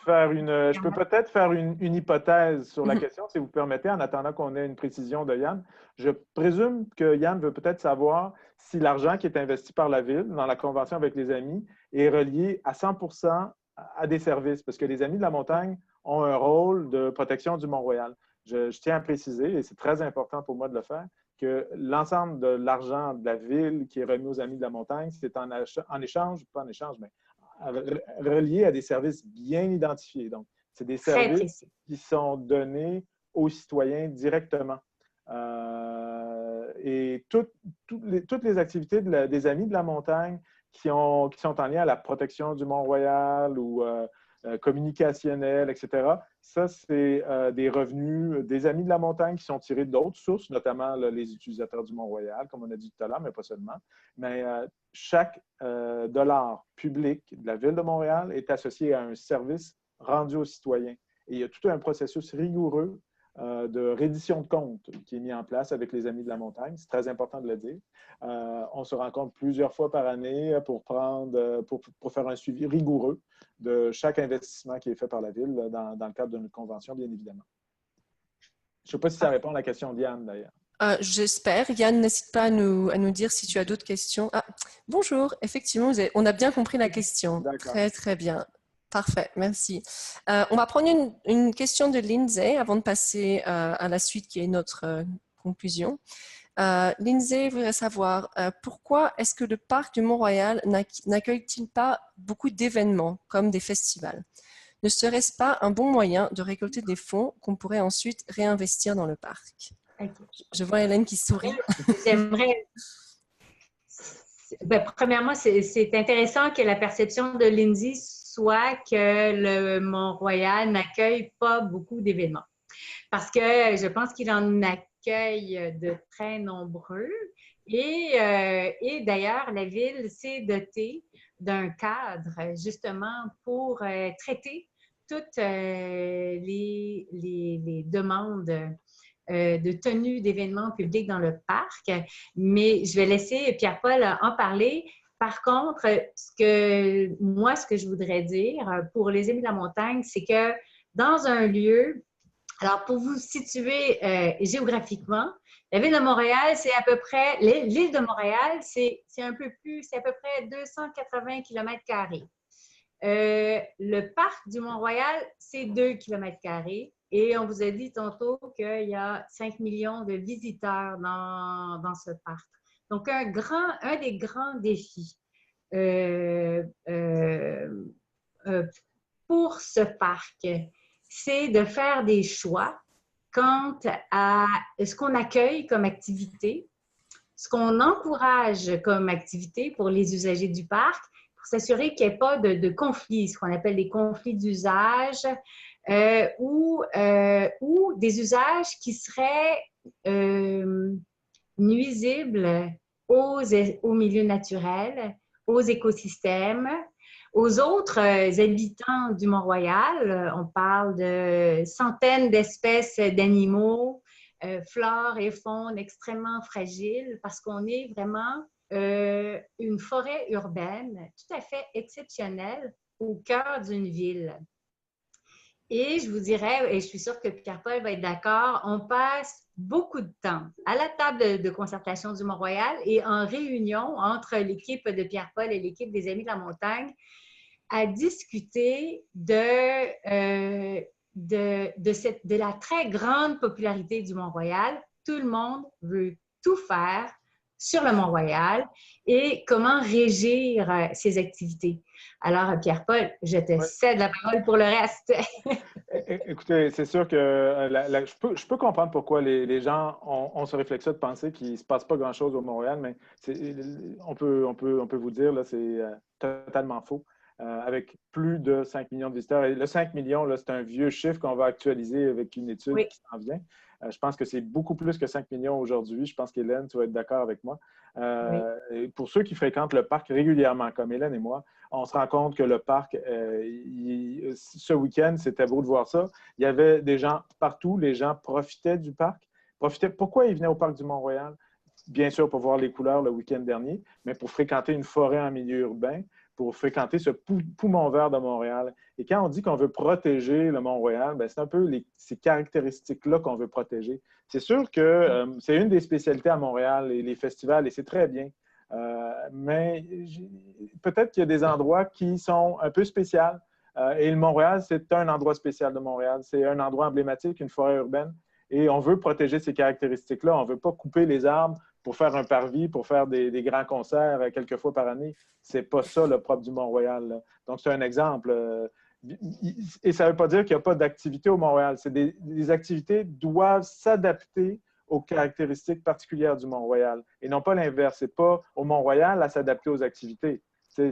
faire une hypothèse sur la question, si vous permettez, en attendant qu'on ait une précision de Yann. Je présume que Yann veut peut-être savoir si l'argent qui est investi par la Ville dans la convention avec les Amis est relié à 100% à des services, parce que les Amis de la montagne ont un rôle de protection du Mont-Royal. Je tiens à préciser, et c'est très important pour moi de le faire, que l'ensemble de l'argent de la Ville qui est remis aux Amis de la montagne, c'est en échange, pas en échange, mais relié à des services bien identifiés. Donc, c'est des services qui sont donnés aux citoyens directement. Et toutes les activités des Amis de la montagne qui sont en lien à la protection du Mont-Royal ou communicationnelle, etc., ça, c'est des revenus des Amis de la montagne qui sont tirés d'autres sources, notamment les utilisateurs du Mont-Royal, comme on a dit tout à l'heure, mais pas seulement. Mais chaque dollar public de la Ville de Montréal est associé à un service rendu aux citoyens. Et il y a tout un processus rigoureux de reddition de comptes qui est mis en place avec les Amis de la montagne. C'est très important de le dire. On se rencontre plusieurs fois par année pour faire un suivi rigoureux de chaque investissement qui est fait par la Ville dans le cadre d'une convention, bien évidemment. Je ne sais pas si ça répond à la question d'Yann, d'ailleurs. J'espère. Yann, n'hésite pas à nous dire si tu as d'autres questions. Ah, bonjour, effectivement, on a bien compris la question. Très, très bien. Parfait, merci. On va prendre une question de Lindsay avant de passer à la suite qui est notre conclusion. Lindsay voudrait savoir pourquoi est-ce que le parc du Mont-Royal n'accueille-t-il pas beaucoup d'événements comme des festivals? Ne serait-ce pas un bon moyen de récolter des fonds qu'on pourrait ensuite réinvestir dans le parc? OK. Je vois Hélène qui sourit. J'aimerais... Ben, premièrement, c'est intéressant que la perception de Lindsay soit que le Mont-Royal n'accueille pas beaucoup d'événements. Parce que je pense qu'il en accueille de très nombreux. Et d'ailleurs, la ville s'est dotée d'un cadre justement pour traiter toutes les demandes de tenue d'événements publics dans le parc. Mais je vais laisser Pierre-Paul en parler. Par contre, ce que je voudrais dire pour les Amis de la montagne, c'est que dans un lieu, alors pour vous situer géographiquement, la ville de Montréal, c'est à peu près, l'île de Montréal, c'est un peu plus, c'est à peu près 280 km². Le parc du Mont-Royal, c'est 2 km². Et on vous a dit tantôt qu'il y a 5 millions de visiteurs dans ce parc. Donc, un des grands défis pour ce parc, c'est de faire des choix quant à ce qu'on accueille comme activité, ce qu'on encourage comme activité pour les usagers du parc, pour s'assurer qu'il n'y ait pas de conflits, ce qu'on appelle des conflits d'usage, ou des usages qui seraient nuisibles aux milieux naturels, aux écosystèmes, aux autres habitants du Mont-Royal. On parle de centaines d'espèces d'animaux, flore et faune extrêmement fragiles parce qu'on est vraiment une forêt urbaine tout à fait exceptionnelle au cœur d'une ville. Et je vous dirais, et je suis sûre que Pierre-Paul va être d'accord, on passe beaucoup de temps à la table de concertation du Mont-Royal et en réunion entre l'équipe de Pierre-Paul et l'équipe des Amis de la montagne à discuter de la très grande popularité du Mont-Royal. Tout le monde veut tout faire sur le Mont-Royal et comment régir ces activités. Alors, Pierre-Paul, je te cède la parole pour le reste. Écoutez, c'est sûr que je peux comprendre pourquoi les gens ont ce réflexe-là de penser qu'il ne se passe pas grand-chose au Montréal, mais on peut vous dire là, c'est totalement faux. Avec plus de 5 millions de visiteurs. Et le 5 millions, c'est un vieux chiffre qu'on va actualiser avec une étude qui s'en vient. Je pense que c'est beaucoup plus que 5 millions aujourd'hui. Je pense qu'Hélène, tu vas être d'accord avec moi. Et pour ceux qui fréquentent le parc régulièrement, comme Hélène et moi, on se rend compte que le parc, ce week-end, c'était beau de voir ça. Il y avait des gens partout. Les gens profitaient du parc. Pourquoi ils venaient au parc du Mont-Royal? Bien sûr, pour voir les couleurs le week-end dernier, mais pour fréquenter une forêt en milieu urbain, pour fréquenter ce poumon vert de Montréal. Et quand on dit qu'on veut protéger le Mont-Royal, c'est un peu ces caractéristiques-là qu'on veut protéger. C'est sûr que c'est une des spécialités à Montréal, les festivals, et c'est très bien. Mais peut-être qu'il y a des endroits qui sont un peu spéciaux. Et le Mont-Royal, c'est un endroit spécial de Montréal. C'est un endroit emblématique, une forêt urbaine. Et on veut protéger ces caractéristiques-là. On ne veut pas couper les arbres pour faire un parvis, pour faire des grands concerts quelques fois par année. C'est pas ça le propre du Mont-Royal. Donc, c'est un exemple. Et ça ne veut pas dire qu'il n'y a pas d'activité au Mont-Royal. Les activités doivent s'adapter aux caractéristiques particulières du Mont-Royal et non pas l'inverse. Ce n'est pas au Mont-Royal à s'adapter aux activités.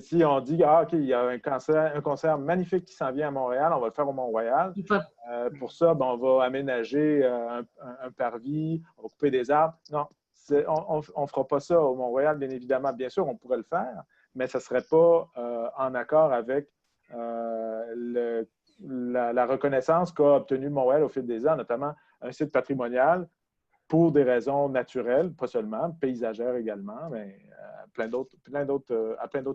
Si on dit, OK, il y a un concert magnifique qui s'en vient à Montréal, on va le faire au Mont-Royal. Pour ça, on va aménager un parvis, on va couper des arbres. Non, on ne fera pas ça au Mont-Royal, bien évidemment. Bien sûr, on pourrait le faire, mais ça ne serait pas en accord avec la reconnaissance qu'a obtenue Montréal au fil des ans, notamment un site patrimonial pour des raisons naturelles, pas seulement, paysagères également, mais à plein d'autres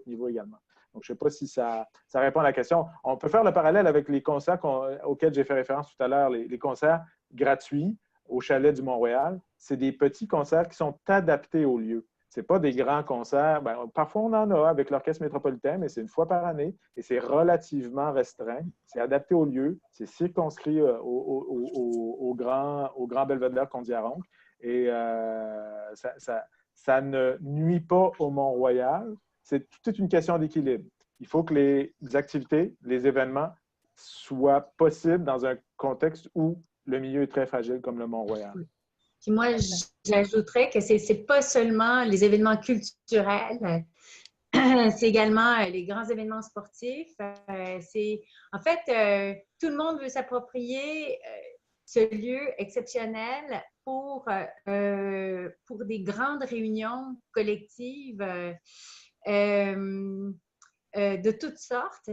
niveaux également. Donc, je ne sais pas si ça répond à la question. On peut faire le parallèle avec les concerts auxquels j'ai fait référence tout à l'heure, les concerts gratuits au chalet du Mont-Royal. C'est des petits concerts qui sont adaptés au lieu. Ce n'est pas des grands concerts. Parfois, on en a avec l'Orchestre métropolitain, mais c'est une fois par année et c'est relativement restreint. C'est adapté au lieu. C'est circonscrit au grand belvédère qu'on dit à Ronc. Et ça ne nuit pas au Mont-Royal. C'est toute une question d'équilibre. Il faut que les activités, les événements soit possible dans un contexte où le milieu est très fragile comme le Mont-Royal. Puis moi, j'ajouterais que c'est pas seulement les événements culturels, c'est également les grands événements sportifs. En fait, tout le monde veut s'approprier ce lieu exceptionnel pour des grandes réunions collectives de toutes sortes.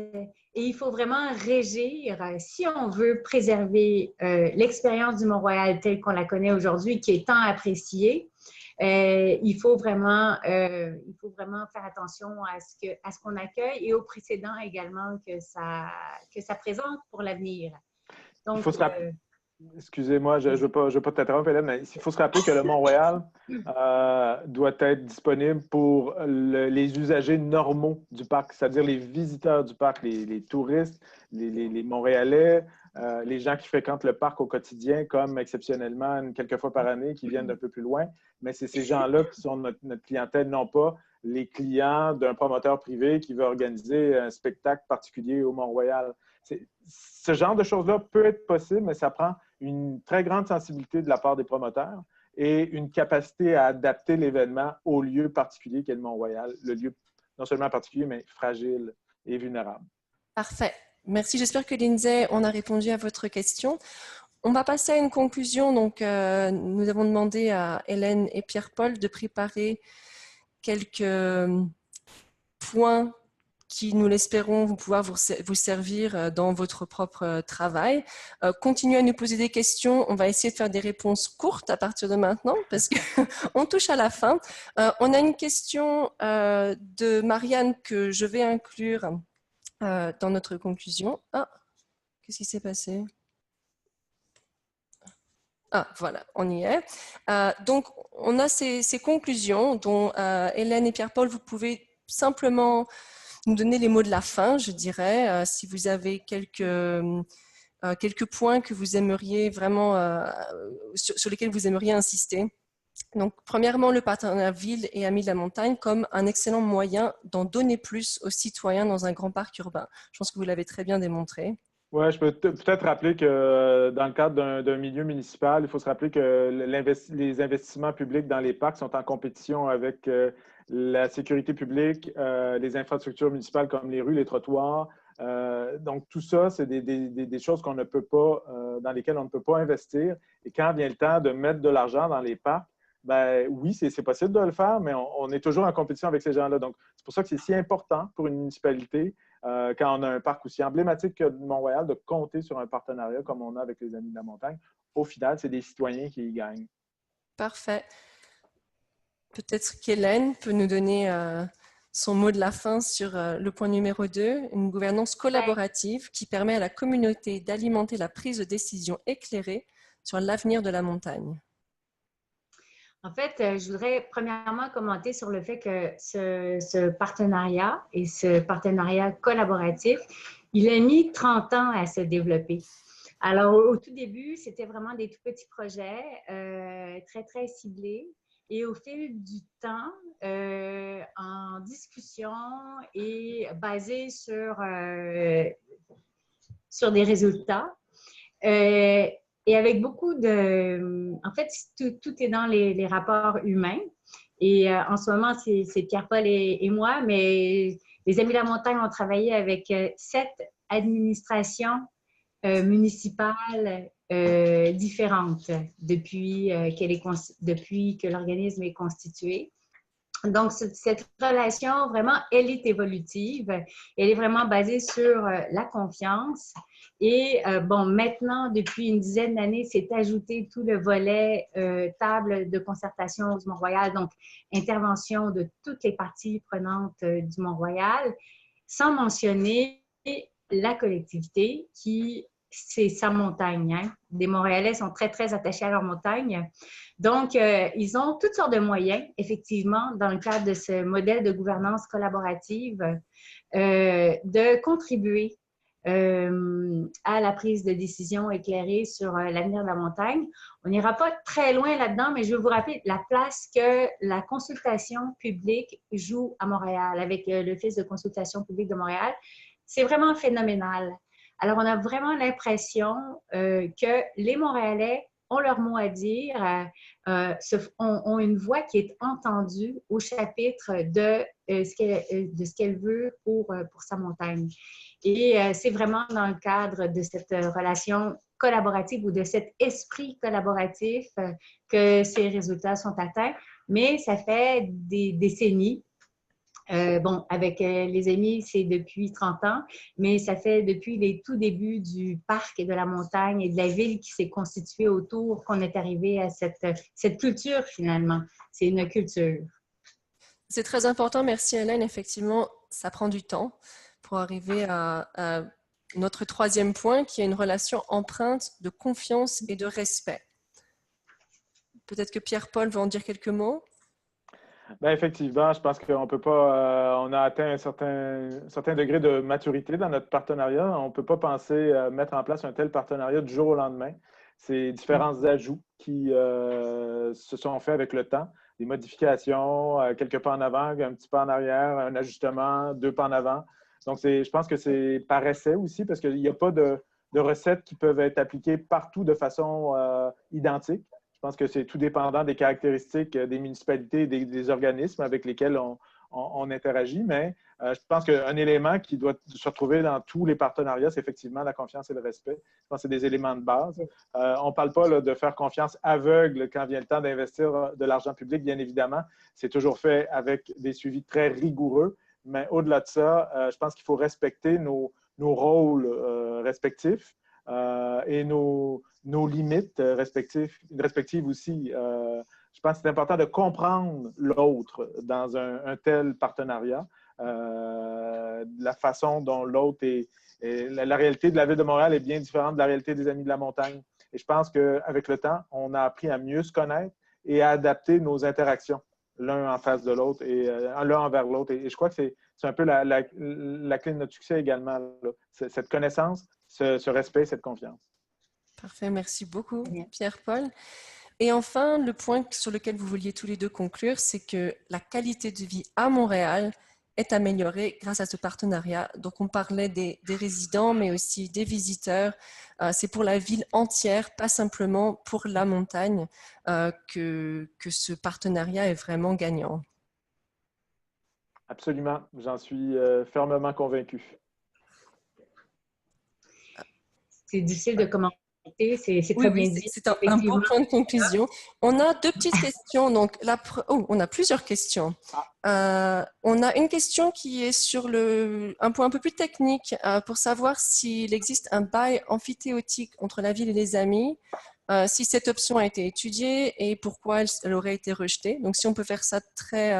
Et il faut vraiment régir, si on veut préserver l'expérience du Mont-Royal telle qu'on la connaît aujourd'hui, qui est tant appréciée, il faut vraiment faire attention à ce qu'on accueille et aux précédents également que ça présente pour l'avenir. Donc, il faut se rappeler. Excusez-moi, je ne veux pas t'interrompre, Hélène, mais il faut se rappeler que le Mont-Royal doit être disponible pour les usagers normaux du parc, c'est-à-dire les visiteurs du parc, les touristes, les Montréalais, les gens qui fréquentent le parc au quotidien, comme exceptionnellement quelques fois par année, qui viennent d'un peu plus loin. Mais c'est ces gens-là qui sont notre clientèle, non pas les clients d'un promoteur privé qui veut organiser un spectacle particulier au Mont-Royal. Ce genre de choses-là peut être possible, mais ça prend une très grande sensibilité de la part des promoteurs et une capacité à adapter l'événement au lieu particulier qu'est le Mont-Royal, le lieu non seulement particulier, mais fragile et vulnérable. Parfait. Merci. J'espère que Lindsay, on a répondu à votre question. On va passer à une conclusion. Donc, nous avons demandé à Hélène et Pierre-Paul de préparer quelques points qui, nous l'espérons, vont pouvoir vous servir dans votre propre travail. Continuez à nous poser des questions. On va essayer de faire des réponses courtes à partir de maintenant parce qu'on touche à la fin. On a une question de Marianne que je vais inclure dans notre conclusion. Ah, qu'est-ce qui s'est passé? Ah, voilà, on y est. Donc, on a ces conclusions dont Hélène et Pierre-Paul, vous pouvez simplement nous donner les mots de la fin, je dirais, si vous avez quelques points que vous aimeriez vraiment, sur lesquels vous aimeriez insister. Donc, premièrement, le partenariat ville et amis de la montagne comme un excellent moyen d'en donner plus aux citoyens dans un grand parc urbain. Je pense que vous l'avez très bien démontré. Oui, je peux peut-être rappeler que dans le cadre d'un milieu municipal, il faut se rappeler que les investissements publics dans les parcs sont en compétition avec la sécurité publique, les infrastructures municipales comme les rues, les trottoirs. Donc, tout ça, c'est des choses qu'on ne peut pas, dans lesquelles on ne peut pas investir. Et quand vient le temps de mettre de l'argent dans les parcs, ben oui, c'est possible de le faire, mais on est toujours en compétition avec ces gens-là. Donc, c'est pour ça que c'est si important pour une municipalité, quand on a un parc aussi emblématique que Mont-Royal, de compter sur un partenariat comme on a avec les Amis de la Montagne. Au final, c'est des citoyens qui y gagnent. Parfait. Peut-être qu'Hélène peut nous donner son mot de la fin sur le point numéro 2, une gouvernance collaborative qui permet à la communauté d'alimenter la prise de décision éclairée sur l'avenir de la montagne. En fait, je voudrais premièrement commenter sur le fait que ce partenariat et ce partenariat collaboratif, il a mis 30 ans à se développer. Alors, au tout début, c'était vraiment des tout petits projets très, très ciblés. Et au fil du temps, en discussion et basé sur des résultats, et avec beaucoup de... En fait, tout est dans les rapports humains. Et en ce moment, c'est Pierre-Paul et moi, mais les Amis de la Montagne ont travaillé avec 7 administrations municipales différentes depuis que l'organisme est constitué. Donc, cette relation, vraiment, elle est évolutive. Elle est vraiment basée sur la confiance. Et bon, maintenant, depuis une dizaine d'années, s'est ajouté tout le volet table de concertation du Mont-Royal, donc intervention de toutes les parties prenantes du Mont-Royal, sans mentionner la collectivité qui, c'est sa montagne. Hein? Les Montréalais sont très, très attachés à leur montagne. Donc, ils ont toutes sortes de moyens, effectivement, dans le cadre de ce modèle de gouvernance collaborative, de contribuer à la prise de décision éclairée sur l'avenir de la montagne. On n'ira pas très loin là-dedans, mais je veux vous rappeler la place que la consultation publique joue à Montréal avec l'Office de consultation publique de Montréal. C'est vraiment phénoménal. Alors, on a vraiment l'impression que les Montréalais ont leur mot à dire, ont une voix qui est entendue au chapitre de ce qu'elle veut pour sa montagne. Et c'est vraiment dans le cadre de cette relation collaborative ou de cet esprit collaboratif que ces résultats sont atteints. Mais ça fait des décennies. Bon, avec les amis, c'est depuis 30 ans, mais ça fait depuis les tout débuts du parc et de la montagne et de la ville qui s'est constituée autour qu'on est arrivé à cette culture finalement. C'est une culture. C'est très important, merci Hélène. Effectivement, ça prend du temps pour arriver à notre troisième point qui est une relation empreinte de confiance et de respect. Peut-être que Pierre-Paul va en dire quelques mots. Bien, effectivement, je pense qu'on peut pas, on a atteint un certain degré de maturité dans notre partenariat. On ne peut pas penser mettre en place un tel partenariat du jour au lendemain. C'est différents ajouts qui se sont faits avec le temps, des modifications, quelques pas en avant, un petit pas en arrière, un ajustement, 2 pas en avant. Donc, je pense que c'est par essai aussi, parce qu'il n'y a pas de recettes qui peuvent être appliquées partout de façon identique. Je pense que c'est tout dépendant des caractéristiques des municipalités et des organismes avec lesquels on interagit, mais je pense qu'un élément qui doit se retrouver dans tous les partenariats, c'est effectivement la confiance et le respect. Je pense que c'est des éléments de base. On ne parle pas là, de faire confiance aveugle quand vient le temps d'investir de l'argent public, bien évidemment. C'est toujours fait avec des suivis très rigoureux, mais au-delà de ça, je pense qu'il faut respecter nos rôles respectifs. Et nos limites respectives aussi. Je pense que c'est important de comprendre l'autre dans un tel partenariat, la façon dont l'autre est. La réalité de la Ville de Montréal est bien différente de la réalité des Amis de la Montagne. Et je pense qu'avec le temps, on a appris à mieux se connaître et à adapter nos interactions l'un en face de l'autre et l'un envers l'autre. Et je crois que c'est un peu la clé de notre succès également, là. Cette connaissance, ce respect, cette confiance. Parfait, merci beaucoup Pierre-Paul. Et enfin, le point sur lequel vous vouliez tous les deux conclure, c'est que la qualité de vie à Montréal est améliorée grâce à ce partenariat. Donc, on parlait des résidents, mais aussi des visiteurs. C'est pour la ville entière, pas simplement pour la montagne, que ce partenariat est vraiment gagnant. Absolument, j'en suis fermement convaincu. C'est difficile de commenter, c'est Oui, très bien dit. c'est un beau point de conclusion. On a 2 petites questions. Donc, on a plusieurs questions. On a une question qui est sur un point un peu plus technique pour savoir s'il existe un bail amphithéotique entre la ville et les amis, si cette option a été étudiée et pourquoi elle aurait été rejetée. Donc, si on peut faire ça très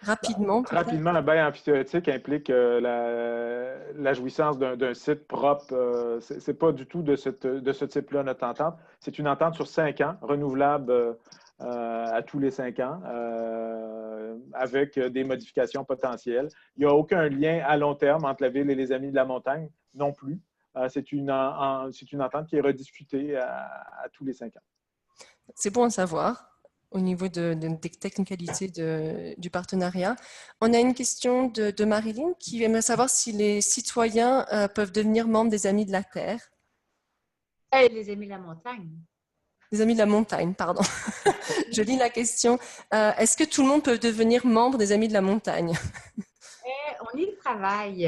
rapidement. Rapidement, un bail amphithéotique implique la jouissance d'un site propre. Ce n'est pas du tout de ce type-là notre entente. C'est une entente sur 5 ans, renouvelable à tous les 5 ans, avec des modifications potentielles. Il n'y a aucun lien à long terme entre la ville et les Amis de la Montagne non plus. C'est une entente qui est rediscutée à tous les 5 ans. C'est bon à savoir au niveau des technicalités du partenariat. On a une question de Marilyn qui aimerait savoir si les citoyens peuvent devenir membres des Amis de la Terre. Les Amis de la Montagne. Les Amis de la Montagne, pardon. Je lis la question. Est-ce que tout le monde peut devenir membre des Amis de la Montagne? On y travaille.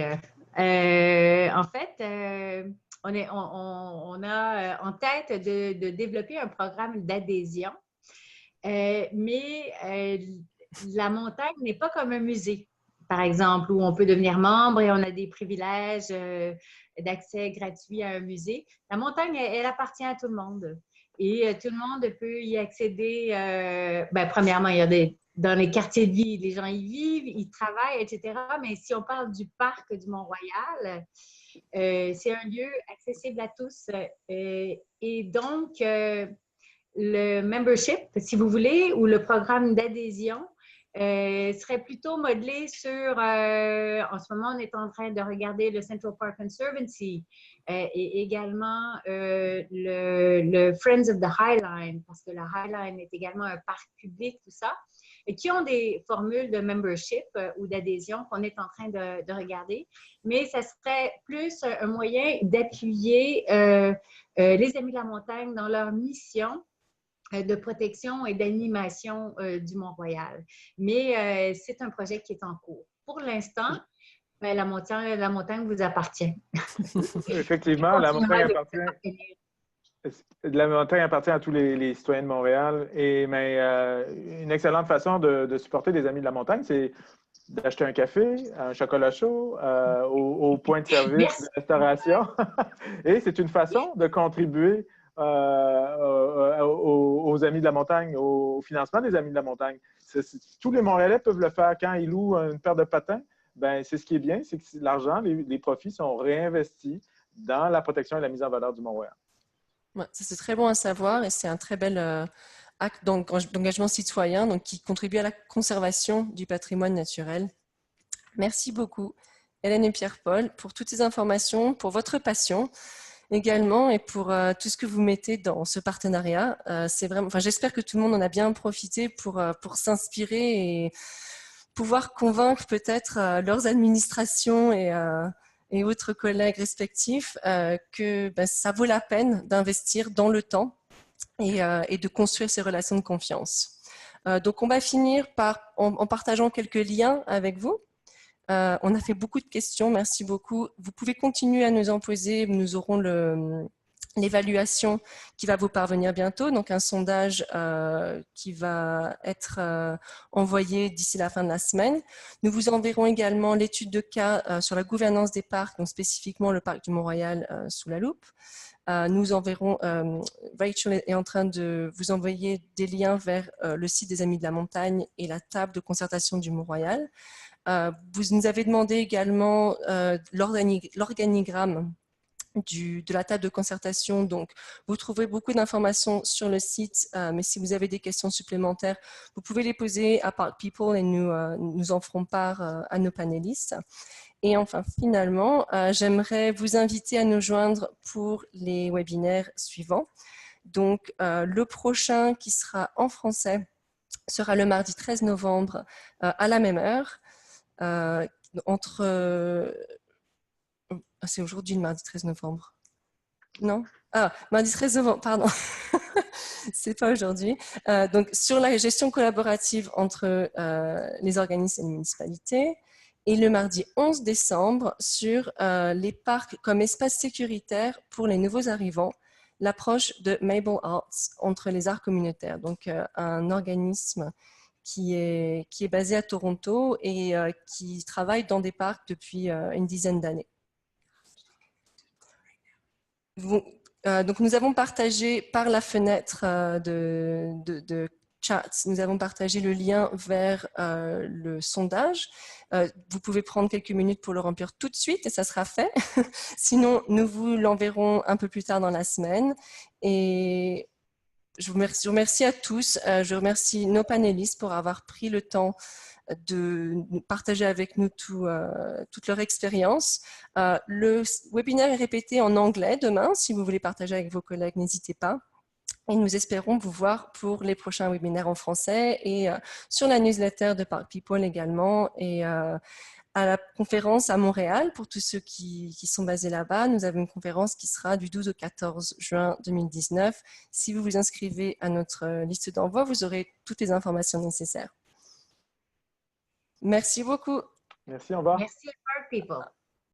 En fait, on a en tête de développer un programme d'adhésion. Mais la montagne n'est pas comme un musée, par exemple, où on peut devenir membre et on a des privilèges d'accès gratuit à un musée. La montagne, elle appartient à tout le monde. Et tout le monde peut y accéder. Premièrement, il y a dans les quartiers de vie, les gens y vivent, ils travaillent, etc. Mais si on parle du parc du Mont-Royal, c'est un lieu accessible à tous. Et donc, le membership, si vous voulez, ou le programme d'adhésion serait plutôt modelé sur, en ce moment, on est en train de regarder le Central Park Conservancy et également le Friends of the High Line, parce que la High Line est également un parc public, tout ça. qui ont des formules de membership ou d'adhésion qu'on est en train de regarder, mais ça serait plus un moyen d'appuyer les Amis de la montagne dans leur mission de protection et d'animation du Mont-Royal. Mais c'est un projet qui est en cours. Pour l'instant, la montagne vous appartient. Effectivement, la montagne appartient à tous les citoyens de Montréal. Mais une excellente façon de supporter des Amis de la montagne, c'est d'acheter un café, un chocolat chaud au point de service de restauration. Et c'est une façon de contribuer aux Amis de la montagne, au financement des Amis de la montagne. Tous les Montréalais peuvent le faire quand ils louent une paire de patins. Ben, c'est ce qui est bien, c'est que l'argent, les profits sont réinvestis dans la protection et la mise en valeur du Mont-Royal. Ouais, c'est très bon à savoir et c'est un très bel acte d'engagement citoyen donc, qui contribue à la conservation du patrimoine naturel. Merci beaucoup, Hélène et Pierre-Paul, pour toutes ces informations, pour votre passion également et pour tout ce que vous mettez dans ce partenariat. C'est vraiment, j'espère que tout le monde en a bien profité pour s'inspirer et pouvoir convaincre peut-être leurs administrations et autres collègues respectifs que ça vaut la peine d'investir dans le temps et de construire ces relations de confiance. Donc, on va finir en partageant quelques liens avec vous. On a fait beaucoup de questions, merci beaucoup. Vous pouvez continuer à nous en poser, nous aurons l'évaluation qui va vous parvenir bientôt, donc un sondage qui va être envoyé d'ici la fin de la semaine. Nous vous enverrons également l'étude de cas sur la gouvernance des parcs, donc spécifiquement le parc du Mont-Royal sous la loupe. Nous enverrons, Rachel est en train de vous envoyer des liens vers le site des Amis de la Montagne et la table de concertation du Mont-Royal. Vous nous avez demandé également l'organigramme de la table de concertation. Donc, vous trouverez beaucoup d'informations sur le site, mais si vous avez des questions supplémentaires, vous pouvez les poser à Park People et nous en ferons part à nos panélistes. Et enfin, finalement, j'aimerais vous inviter à nous joindre pour les webinaires suivants. Donc, le prochain qui sera en français sera le mardi 13 novembre à la même heure. C'est aujourd'hui le mardi 13 novembre. Non? Ah, mardi 13 novembre, pardon. C'est pas aujourd'hui. Donc, sur la gestion collaborative entre les organismes et les municipalités. Et le mardi 11 décembre sur les parcs comme espace sécuritaire pour les nouveaux arrivants, l'approche de Mabel Arts entre les arts communautaires. Donc, un organisme qui est basé à Toronto et qui travaille dans des parcs depuis une dizaine d'années. Donc, nous avons partagé par la fenêtre de chat, nous avons partagé le lien vers le sondage. Vous pouvez prendre quelques minutes pour le remplir tout de suite et ça sera fait. Sinon, nous vous l'enverrons un peu plus tard dans la semaine. Et je vous remercie à tous. Je remercie nos panélistes pour avoir pris le temps de partager avec nous toute leur expérience. Le webinaire est répété en anglais demain. Si vous voulez partager avec vos collègues, n'hésitez pas. Et nous espérons vous voir pour les prochains webinaires en français et sur la newsletter de Park People également. Et à la conférence à Montréal, pour tous ceux qui sont basés là-bas, nous avons une conférence qui sera du 12 au 14 juin 2019. Si vous vous inscrivez à notre liste d'envoi, vous aurez toutes les informations nécessaires. Merci beaucoup. Merci, au revoir. Merci à Park People.